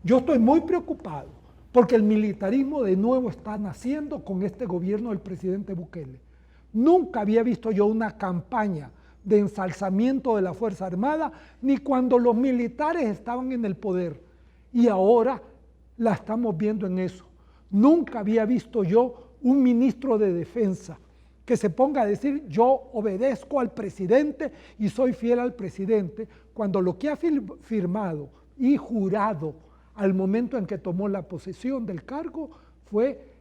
Yo estoy muy preocupado porque el militarismo de nuevo está naciendo con este gobierno del presidente Bukele. Nunca había visto yo una campaña de ensalzamiento de la Fuerza Armada, ni cuando los militares estaban en el poder. Y ahora la estamos viendo en eso. Nunca había visto yo un ministro de Defensa que se ponga a decir yo obedezco al presidente y soy fiel al presidente, cuando lo que ha firmado y jurado al momento en que tomó la posesión del cargo fue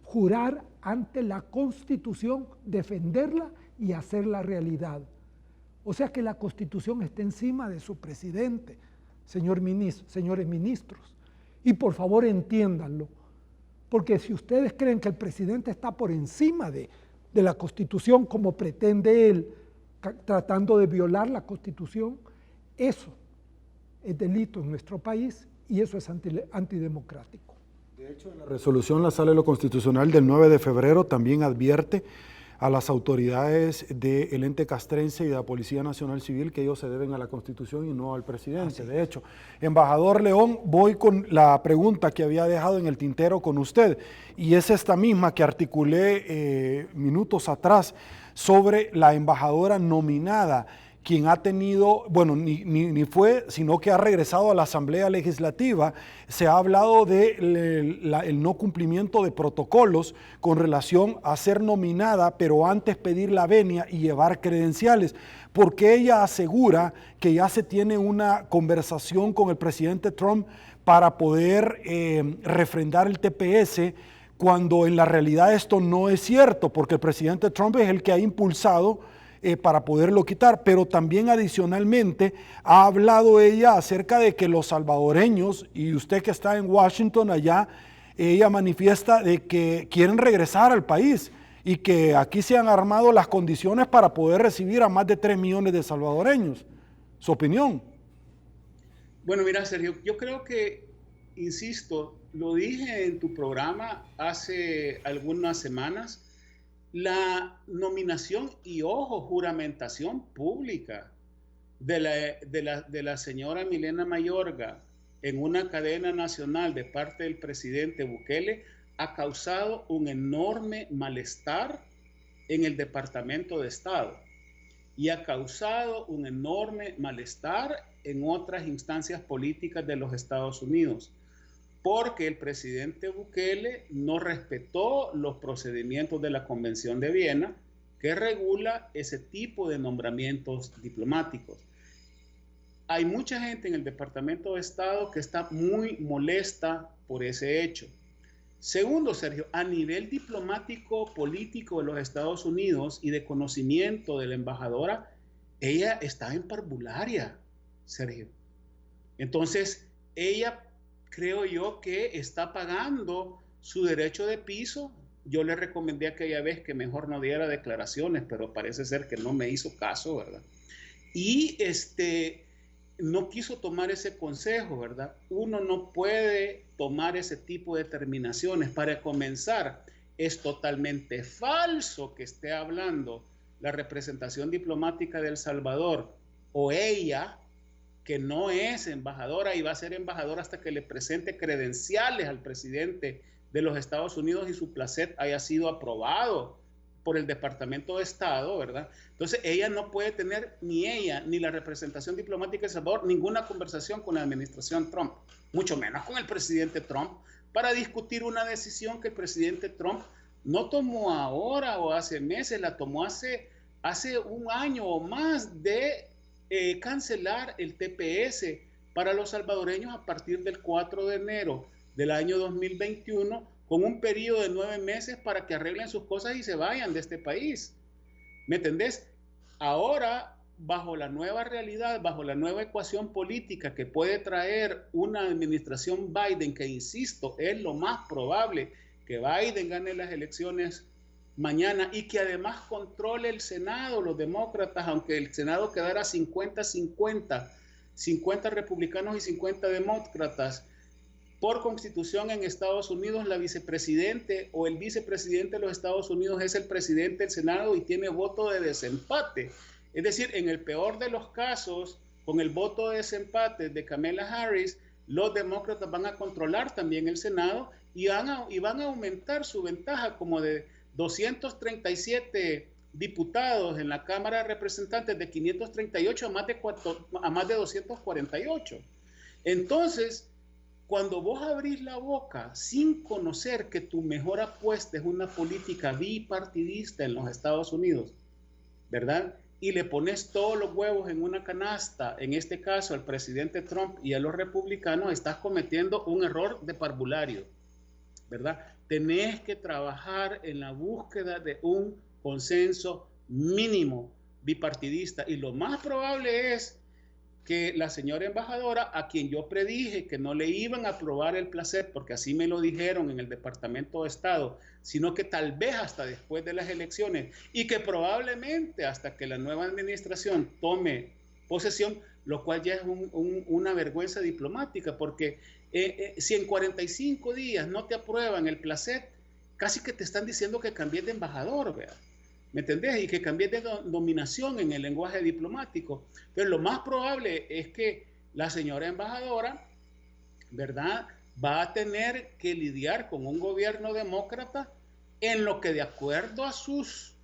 jurar ante la Constitución, defenderla y hacerla realidad. O sea que la Constitución está encima de su presidente, señores ministros. Y por favor entiéndanlo, porque si ustedes creen que el presidente está por encima de la Constitución como pretende él, tratando de violar la Constitución, eso es delito en nuestro país y eso es antidemocrático. De hecho, en la resolución la Sala de lo Constitucional del 9 de febrero también advierte a las autoridades del ente castrense y de la Policía Nacional Civil que ellos se deben a la Constitución y no al presidente. De hecho, embajador León, voy con la pregunta que había dejado en el tintero con usted, y es esta misma que articulé minutos atrás sobre la embajadora nominada, quien ha tenido, bueno, ni fue, sino que ha regresado a la Asamblea Legislativa. Se ha hablado del no cumplimiento de protocolos con relación a ser nominada, pero antes pedir la venia y llevar credenciales, porque ella asegura que ya se tiene una conversación con el presidente Trump para poder refrendar el TPS, cuando en la realidad esto no es cierto, porque el presidente Trump es el que ha impulsado para poderlo quitar, pero también adicionalmente ha hablado ella acerca de que los salvadoreños, y usted que está en Washington allá, ella manifiesta de que quieren regresar al país y que aquí se han armado las condiciones para poder recibir a más de 3 millones de salvadoreños. ¿Su opinión? Bueno, mira, Sergio, yo creo que, insisto, lo dije en tu programa hace algunas semanas, la nominación y, ojo, juramentación pública de la señora Milena Mayorga en una cadena nacional de parte del presidente Bukele ha causado un enorme malestar en el Departamento de Estado y ha causado un enorme malestar en otras instancias políticas de los Estados Unidos, porque el presidente Bukele no respetó los procedimientos de la Convención de Viena, que regula ese tipo de nombramientos diplomáticos. Hay mucha gente en el Departamento de Estado que está muy molesta por ese hecho. Segundo, Sergio, a nivel diplomático político de los Estados Unidos y de conocimiento de la embajadora, ella está en parvularia, Sergio. Entonces, ella, creo yo, que está pagando su derecho de piso. Yo le recomendé aquella vez que mejor no diera declaraciones, pero parece ser que no me hizo caso, ¿verdad? Y no quiso tomar ese consejo, ¿verdad? Uno no puede tomar ese tipo de determinaciones. Para comenzar, es totalmente falso que esté hablando la representación diplomática de El Salvador o ella, que no es embajadora y va a ser embajadora hasta que le presente credenciales al presidente de los Estados Unidos y su placet haya sido aprobado por el Departamento de Estado, ¿verdad? Entonces ella no puede tener, ni ella, ni la representación diplomática de El Salvador, ninguna conversación con la administración Trump, mucho menos con el presidente Trump, para discutir una decisión que el presidente Trump no tomó ahora o hace meses, la tomó hace un año o más de cancelar el TPS para los salvadoreños a partir del 4 de enero del año 2021, con un periodo de 9 meses para que arreglen sus cosas y se vayan de este país. ¿Me entendés? Ahora, bajo la nueva realidad, bajo la nueva ecuación política que puede traer una administración Biden, que insisto, es lo más probable que Biden gane las elecciones mañana, y que además controle el Senado, los demócratas, aunque el Senado quedara 50-50, 50 republicanos y 50 demócratas. Por constitución en Estados Unidos, la vicepresidente o el vicepresidente de los Estados Unidos es el presidente del Senado y tiene voto de desempate. Es decir, en el peor de los casos, con el voto de desempate de Kamala Harris, los demócratas van a controlar también el Senado y van a aumentar su ventaja como de 237 diputados en la Cámara de Representantes, de 538 a más de 248. Entonces, cuando vos abrís la boca sin conocer que tu mejor apuesta es una política bipartidista en los Estados Unidos, ¿verdad? Y le pones todos los huevos en una canasta, en este caso al presidente Trump y a los republicanos, estás cometiendo un error de parvulario, ¿verdad? Tenés que trabajar en la búsqueda de un consenso mínimo bipartidista, y lo más probable es que la señora embajadora, a quien yo predije que no le iban a aprobar el placer, porque así me lo dijeron en el Departamento de Estado, sino que tal vez hasta después de las elecciones, y que probablemente hasta que la nueva administración tome posesión, lo cual ya es una vergüenza diplomática, porque si en 45 días no te aprueban el placer, casi que te están diciendo que cambies de embajador, ¿verdad? ¿Me entendés? Y que cambies de dominación en el lenguaje diplomático. Pero lo más probable es que la señora embajadora, ¿verdad?, va a tener que lidiar con un gobierno demócrata en lo que, de acuerdo a sus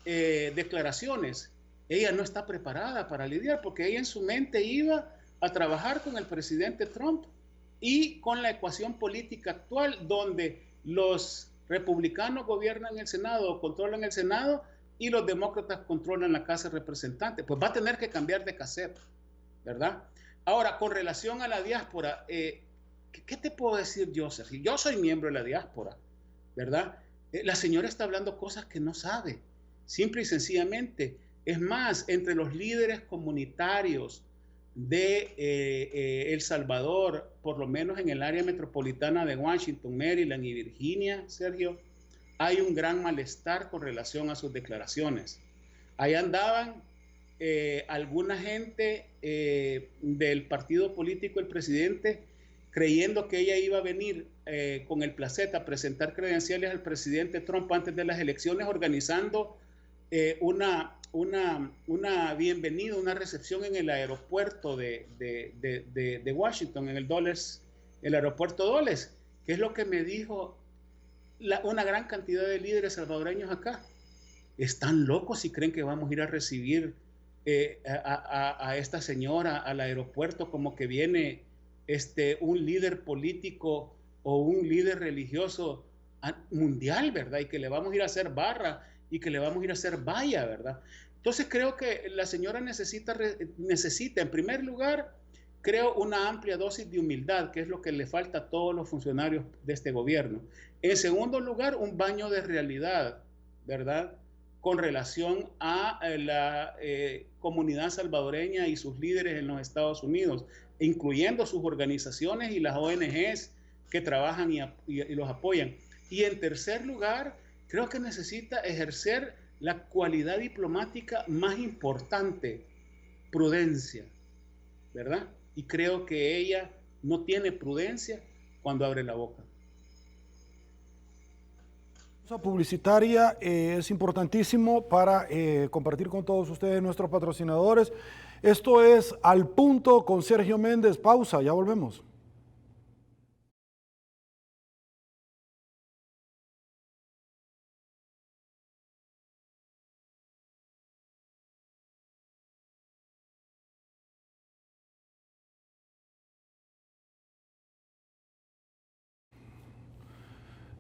declaraciones, ella no está preparada para lidiar, porque ella en su mente iba a trabajar con el presidente Trump y con la ecuación política actual, donde los republicanos gobiernan el Senado o controlan el Senado y los demócratas controlan la Casa de Representantes. Pues va a tener que cambiar de cassette, ¿verdad? Ahora, con relación a la diáspora, ¿qué te puedo decir yo, Sergio? Yo soy miembro de la diáspora, ¿verdad? La señora está hablando cosas que no sabe, simple y sencillamente. Es más, entre los líderes comunitarios de El Salvador, por lo menos en el área metropolitana de Washington, Maryland y Virginia, Sergio, hay un gran malestar con relación a sus declaraciones. Ahí andaban alguna gente del partido político del presidente creyendo que ella iba a venir con el placeta a presentar credenciales al presidente Trump antes de las elecciones, organizando una bienvenida, una recepción en el aeropuerto de Washington, en el aeropuerto Dulles, que es lo que me dijo una gran cantidad de líderes salvadoreños acá. Están locos si creen que vamos a ir a recibir a esta señora al aeropuerto como que viene un líder político o un líder religioso mundial, ¿verdad? Y que le vamos a ir a hacer barra y que le vamos a ir a hacer valla, ¿verdad? Entonces creo que la señora necesita en primer lugar, creo, una amplia dosis de humildad, que es lo que le falta a todos los funcionarios de este gobierno. En segundo lugar, un baño de realidad, ¿verdad?, con relación a la comunidad salvadoreña y sus líderes en los Estados Unidos, incluyendo sus organizaciones y las ONGs que trabajan y los apoyan. Y en tercer lugar, creo que necesita ejercer la cualidad diplomática más importante, prudencia, ¿verdad? Y creo que ella no tiene prudencia cuando abre la boca. La publicitaria es importantísimo para compartir con todos ustedes, nuestros patrocinadores. Esto es Al Punto con Sergio Méndez. Pausa, ya volvemos.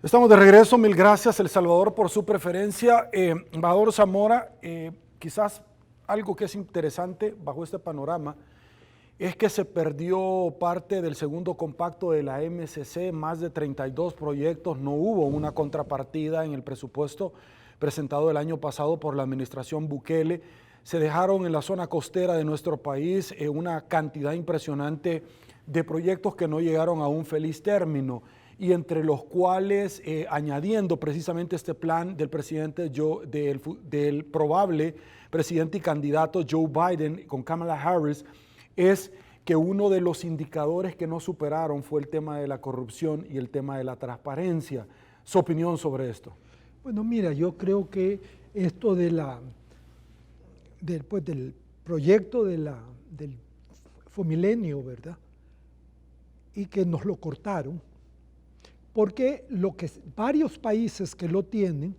Estamos de regreso, mil gracias El Salvador por su preferencia. Embajador Zamora, quizás algo que es interesante bajo este panorama es que se perdió parte del segundo compacto de la MCC, más de 32 proyectos, no hubo una contrapartida en el presupuesto presentado el año pasado por la administración Bukele. Se dejaron en la zona costera de nuestro país una cantidad impresionante de proyectos que no llegaron a un feliz término. y entre los cuales, añadiendo precisamente este plan del presidente, del probable presidente y candidato Joe Biden con Kamala Harris, es que uno de los indicadores que no superaron fue el tema de la corrupción y el tema de la transparencia. ¿Su opinión sobre esto? Bueno, mira, yo creo que esto del proyecto del Fomilenio, ¿verdad? Y que nos lo cortaron, porque varios países que lo tienen,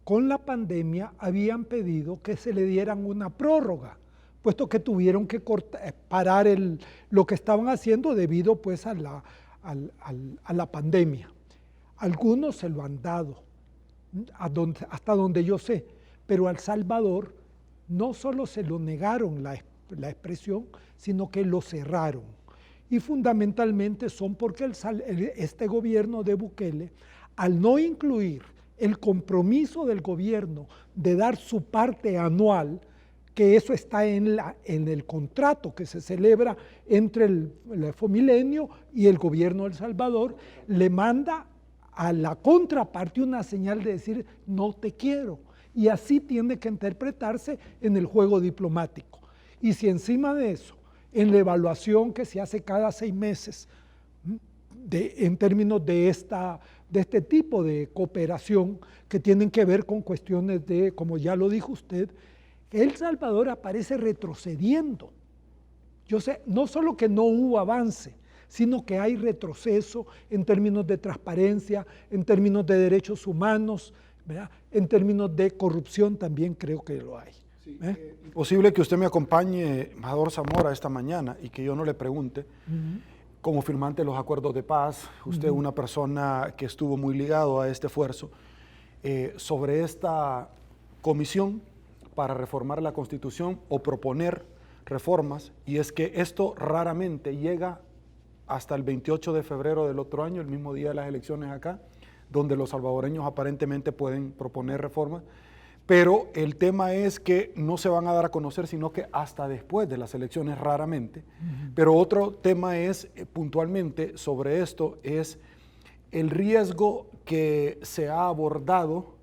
con la pandemia habían pedido que se le dieran una prórroga, puesto que tuvieron que parar lo que estaban haciendo debido pues a la pandemia. Algunos se lo han dado, hasta donde yo sé, pero a El Salvador no solo se lo negaron la expresión, sino que lo cerraron. Y fundamentalmente son porque este gobierno de Bukele, al no incluir el compromiso del gobierno de dar su parte anual, que eso está en el contrato que se celebra entre el Fomilenio y el gobierno de El Salvador, le manda a la contraparte una señal de decir no te quiero. Y así tiene que interpretarse en el juego diplomático. Y si encima de eso, en la evaluación que se hace cada 6 meses, en términos de este tipo de cooperación que tienen que ver con cuestiones de, como ya lo dijo usted, El Salvador aparece retrocediendo. Yo sé, no solo que no hubo avance, sino que hay retroceso en términos de transparencia, en términos de derechos humanos, ¿verdad? En términos de corrupción también creo que lo hay. Posible que usted me acompañe, embajador Zamora, esta mañana y que yo no le pregunte, como firmante de los acuerdos de paz, usted una persona que estuvo muy ligado a este esfuerzo, sobre esta comisión para reformar la Constitución o proponer reformas, y es que esto raramente llega hasta el 28 de febrero del otro año, el mismo día de las elecciones acá, donde los salvadoreños aparentemente pueden proponer reformas, pero el tema es que no se van a dar a conocer, sino que hasta después de las elecciones raramente. Pero otro tema es, puntualmente sobre esto, es el riesgo que se ha abordado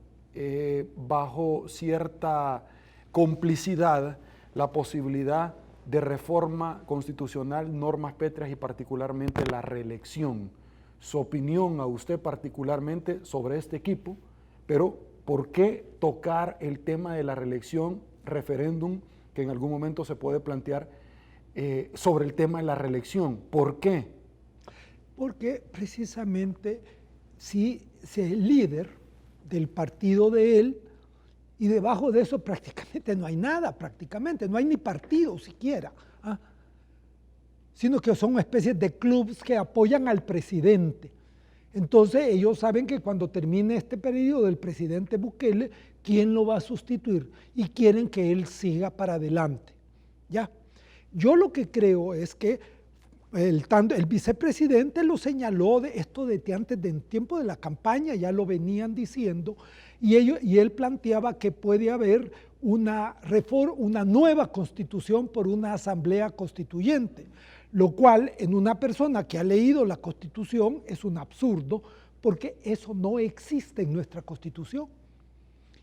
bajo cierta complicidad, la posibilidad de reforma constitucional, normas pétreas y particularmente la reelección. Su opinión a usted particularmente sobre este equipo, pero ¿por qué tocar el tema de la reelección, referéndum, que en algún momento se puede plantear sobre el tema de la reelección? ¿Por qué? Porque precisamente si el líder del partido de él, y debajo de eso prácticamente no hay nada, no hay ni partido siquiera, sino que son especies de clubes que apoyan al presidente. Entonces ellos saben que cuando termine este periodo del presidente Bukele, ¿quién lo va a sustituir? Y quieren que él siga para adelante. ¿Ya? Yo lo que creo es que el vicepresidente lo señaló de esto desde antes del tiempo de la campaña, ya lo venían diciendo, y él planteaba que puede haber una nueva constitución por una asamblea constituyente, lo cual en una persona que ha leído la Constitución es un absurdo, porque eso no existe en nuestra Constitución.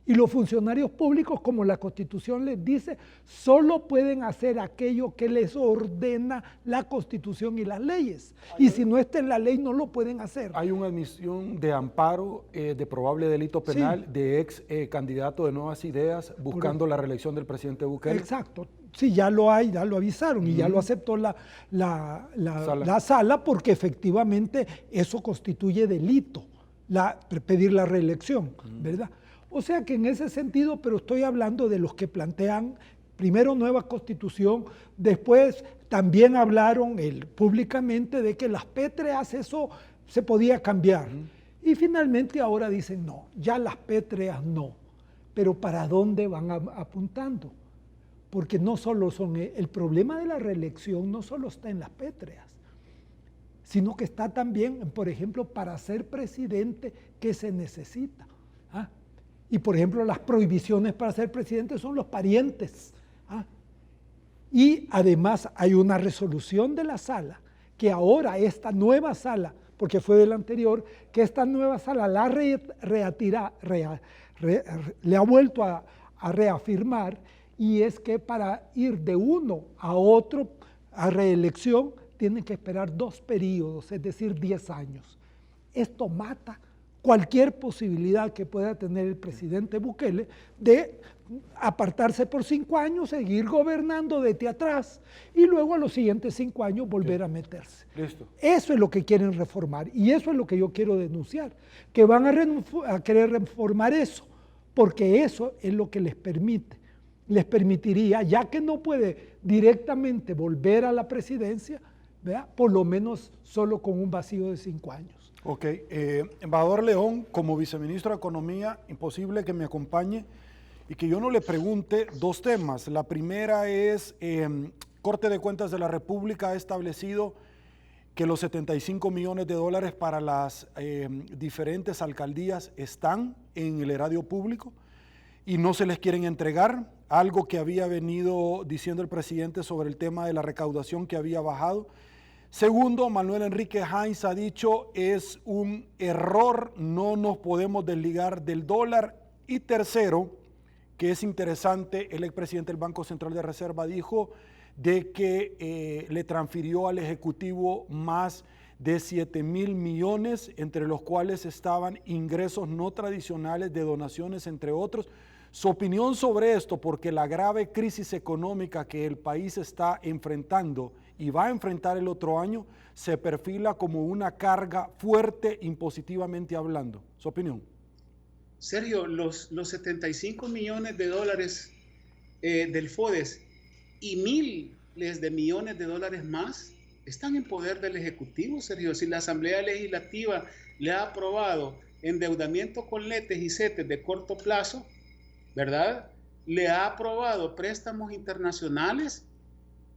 Y los funcionarios públicos, como la Constitución les dice, solo pueden hacer aquello que les ordena la Constitución y las leyes. Y si no está en la ley, no lo pueden hacer. Hay una admisión de amparo de probable delito penal de ex candidato de Nuevas Ideas buscando la reelección del presidente Bukele. Exacto. Sí, ya lo hay, ya lo avisaron y ya lo aceptó la sala, porque efectivamente eso constituye delito, pedir la reelección, ¿verdad? O sea que en ese sentido, pero estoy hablando de los que plantean primero nueva constitución, después también hablaron públicamente de que las pétreas eso se podía cambiar. Y finalmente ahora dicen no, ya las pétreas no. Pero ¿para dónde van apuntando? Porque no solo el problema de la reelección no solo está en las pétreas, sino que está también, por ejemplo, para ser presidente, ¿qué se necesita? Y por ejemplo, las prohibiciones para ser presidente son los parientes. Y además hay una resolución de la sala, que ahora esta nueva sala, porque fue del anterior, que esta nueva sala le ha vuelto a reafirmar, y es que para ir de uno a otro a reelección tienen que esperar 2 periodos, es decir, 10 años. Esto mata cualquier posibilidad que pueda tener el presidente Bukele de apartarse por 5 años, seguir gobernando desde atrás y luego a los siguientes 5 años volver a meterse. Listo. Eso es lo que quieren reformar y eso es lo que yo quiero denunciar, que van a querer reformar eso, porque eso es lo que les permitiría, ya que no puede directamente volver a la presidencia, ¿verdad? Por lo menos solo con un vacío de 5 años. Ok, embajador León, como viceministro de Economía, imposible que me acompañe y que yo no le pregunte 2 temas. La primera es, Corte de Cuentas de la República ha establecido que los 75 millones de dólares para las diferentes alcaldías están en el erario público y no se les quieren entregar, algo que había venido diciendo el presidente sobre el tema de la recaudación que había bajado. Segundo, Manuel Enrique Heinz ha dicho es un error, no nos podemos desligar del dólar. Y tercero, que es interesante, el expresidente del Banco Central de Reserva dijo de que le transfirió al Ejecutivo más de 7,000 millones, entre los cuales estaban ingresos no tradicionales de donaciones, entre otros. Su opinión sobre esto, porque la grave crisis económica que el país está enfrentando y va a enfrentar el otro año, se perfila como una carga fuerte impositivamente hablando. ¿Su opinión? Sergio, los 75 millones de dólares del FODES y miles de millones de dólares más están en poder del Ejecutivo, Sergio. Si la Asamblea Legislativa le ha aprobado endeudamiento con letes y CETES de corto plazo, ¿verdad? Le ha aprobado préstamos internacionales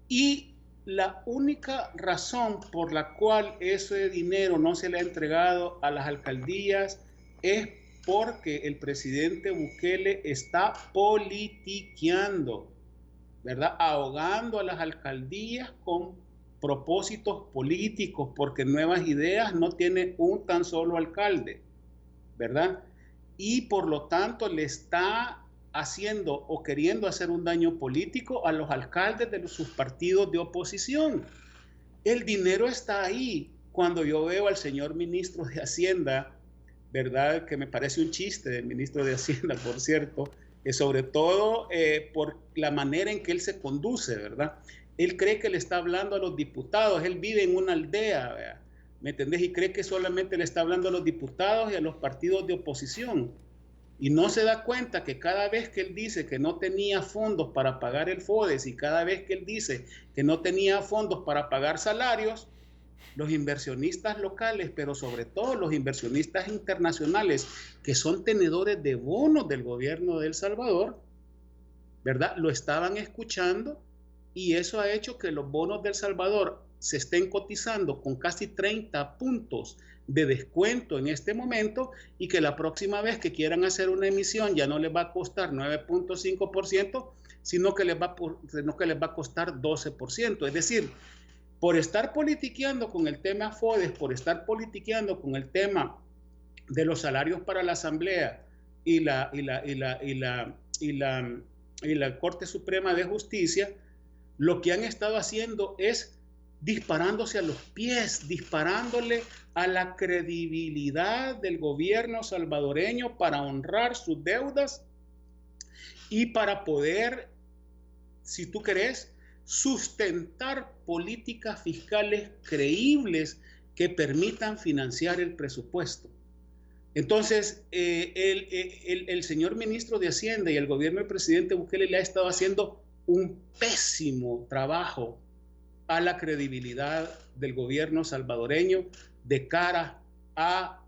y la única razón por la cual ese dinero no se le ha entregado a las alcaldías es porque el presidente Bukele está politiqueando, ¿verdad? Ahogando a las alcaldías con propósitos políticos, porque Nuevas Ideas no tiene un tan solo alcalde, ¿verdad? Y por lo tanto le está haciendo o queriendo hacer un daño político a los alcaldes de sus partidos de oposición. El dinero está ahí. Cuando yo veo al señor ministro de Hacienda, ¿verdad? Que me parece un chiste del ministro de Hacienda, por cierto, sobre todo por la manera en que él se conduce, ¿verdad? Él cree que le está hablando a los diputados, él vive en una aldea, ¿verdad? ¿Me entendés? Y cree que solamente le está hablando a los diputados y a los partidos de oposición. Y no se da cuenta que cada vez que él dice que no tenía fondos para pagar el FODES y cada vez que él dice que no tenía fondos para pagar salarios, los inversionistas locales, pero sobre todo los inversionistas internacionales, que son tenedores de bonos del gobierno de El Salvador, ¿verdad? Lo estaban escuchando y eso ha hecho que los bonos de El Salvador se estén cotizando con casi 30 puntos de descuento en este momento y que la próxima vez que quieran hacer una emisión ya no les va a costar 9.5%, sino que les va a costar 12%. Es decir, por estar politiqueando con el tema FODES, por estar politiqueando con el tema de los salarios para la Asamblea y la Corte Suprema de Justicia, lo que han estado haciendo es disparándose a los pies, disparándole a la credibilidad del gobierno salvadoreño para honrar sus deudas y para poder, si tú querés, sustentar políticas fiscales creíbles que permitan financiar el presupuesto. Entonces, el señor ministro de Hacienda y el gobierno del presidente Bukele le ha estado haciendo un pésimo trabajo a la credibilidad del gobierno salvadoreño de cara a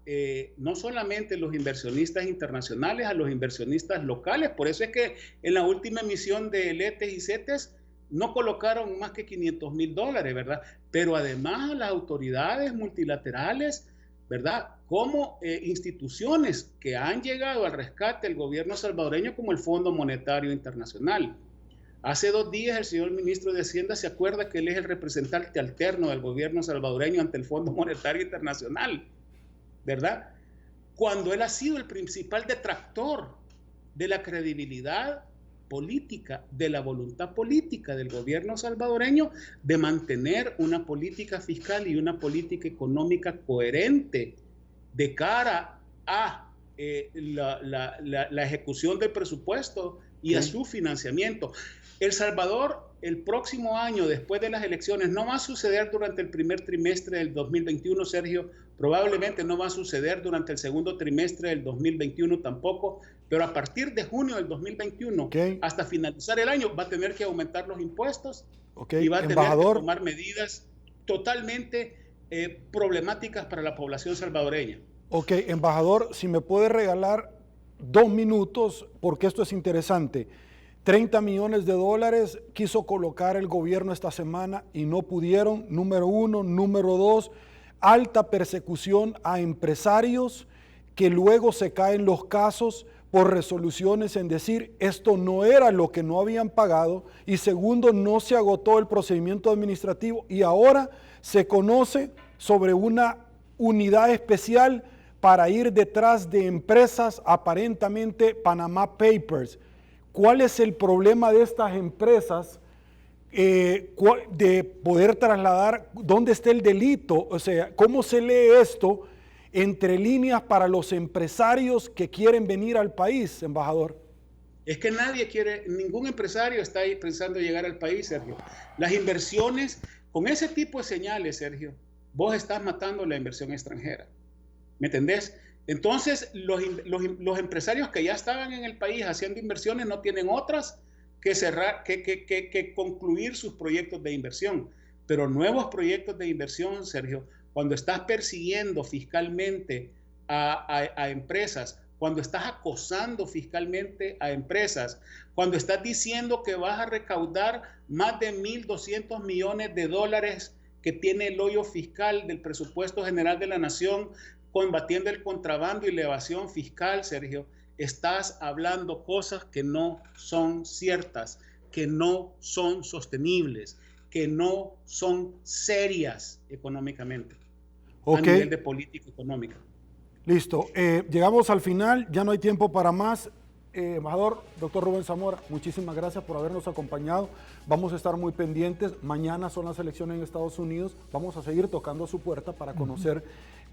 no solamente los inversionistas internacionales, a los inversionistas locales. Por eso es que en la última emisión de letes y CETES no colocaron más que $500,000, ¿verdad? Pero además a las autoridades multilaterales, ¿verdad? Como instituciones que han llegado al rescate del gobierno salvadoreño, como el Fondo Monetario Internacional. Hace 2 días el señor ministro de Hacienda se acuerda que él es el representante alterno del gobierno salvadoreño ante el Fondo Monetario Internacional, ¿verdad? Cuando él ha sido el principal detractor de la credibilidad política, de la voluntad política del gobierno salvadoreño de mantener una política fiscal y una política económica coherente de cara a la ejecución del presupuesto y a su financiamiento. El Salvador, el próximo año, después de las elecciones, no va a suceder durante el primer trimestre del 2021, Sergio, probablemente no va a suceder durante el segundo trimestre del 2021 tampoco, pero a partir de junio del 2021 hasta finalizar el año va a tener que aumentar los impuestos y va a tener que tomar medidas totalmente problemáticas para la población salvadoreña. Ok, embajador, si me puede regalar 2 minutos, porque esto es interesante. 30 millones de dólares quiso colocar el gobierno esta semana y no pudieron, número 1. Número 2, alta persecución a empresarios que luego se caen los casos por resoluciones en decir esto no era lo que no habían pagado, y segundo, no se agotó el procedimiento administrativo y ahora se conoce sobre una unidad especial para ir detrás de empresas, aparentemente Panama Papers. ¿Cuál es el problema de estas empresas de poder trasladar dónde está el delito? O sea, ¿cómo se lee esto entre líneas para los empresarios que quieren venir al país, embajador? Es que nadie quiere, ningún empresario está ahí pensando llegar al país, Sergio. Las inversiones, con ese tipo de señales, Sergio, vos estás matando la inversión extranjera. ¿Me entendés? Entonces, los empresarios que ya estaban en el país haciendo inversiones no tienen otras que cerrar, que concluir sus proyectos de inversión. Pero nuevos proyectos de inversión, Sergio, cuando estás persiguiendo fiscalmente a empresas, cuando estás acosando fiscalmente a empresas, cuando estás diciendo que vas a recaudar más de 1.200 millones de dólares que tiene el hoyo fiscal del presupuesto general de la nación, combatiendo el contrabando y la evasión fiscal, Sergio, estás hablando cosas que no son ciertas, que no son sostenibles, que no son serias económicamente, a nivel de política económica. Listo, llegamos al final, ya no hay tiempo para más. Embajador, doctor Rubén Zamora, muchísimas gracias por habernos acompañado. Vamos a estar muy pendientes. Mañana son las elecciones en Estados Unidos. Vamos a seguir tocando a su puerta para conocer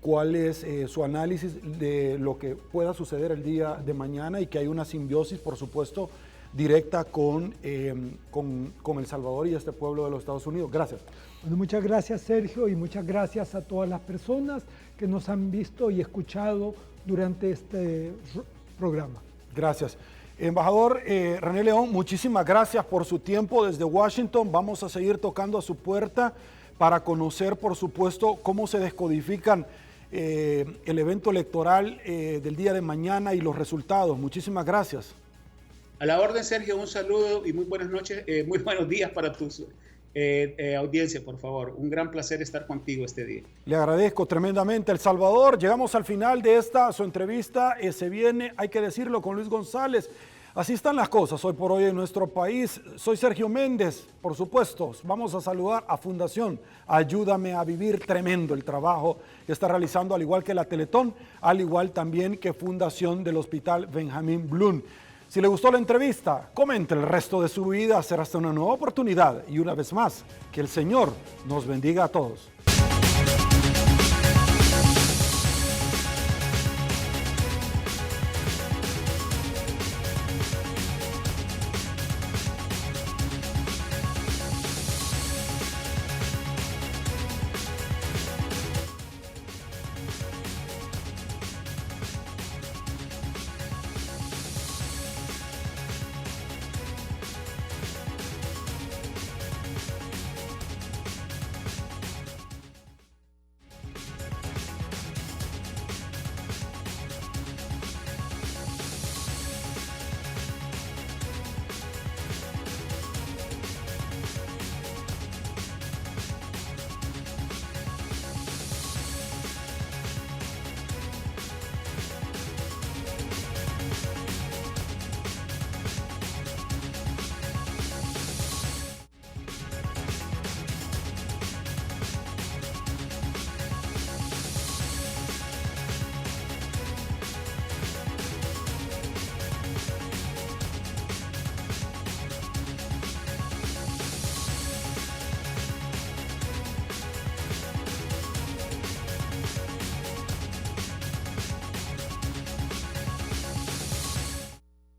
cuál es su análisis de lo que pueda suceder el día de mañana y que hay una simbiosis, por supuesto, directa con El Salvador y este pueblo de los Estados Unidos. Gracias. Bueno, muchas gracias, Sergio, y muchas gracias a todas las personas que nos han visto y escuchado durante este programa. Gracias. Embajador René León, muchísimas gracias por su tiempo desde Washington. Vamos a seguir tocando a su puerta para conocer, por supuesto, cómo se descodifican el evento electoral del día de mañana y los resultados. Muchísimas gracias. A la orden, Sergio, un saludo y muy buenas noches, muy buenos días para tus audiencia, por favor. Un gran placer estar contigo este día. Le agradezco tremendamente. El Salvador, llegamos al final de su entrevista. Se viene, hay que decirlo, con Luis González. Así están las cosas hoy por hoy en nuestro país. Soy Sergio Méndez, por supuesto. Vamos a saludar a Fundación Ayúdame a Vivir. Tremendo el trabajo que está realizando, al igual que la Teletón, al igual también que Fundación del Hospital Benjamín Blum. Si le gustó la entrevista, comente el resto de su vida. Será hasta una nueva oportunidad. Y una vez más, que el Señor nos bendiga a todos.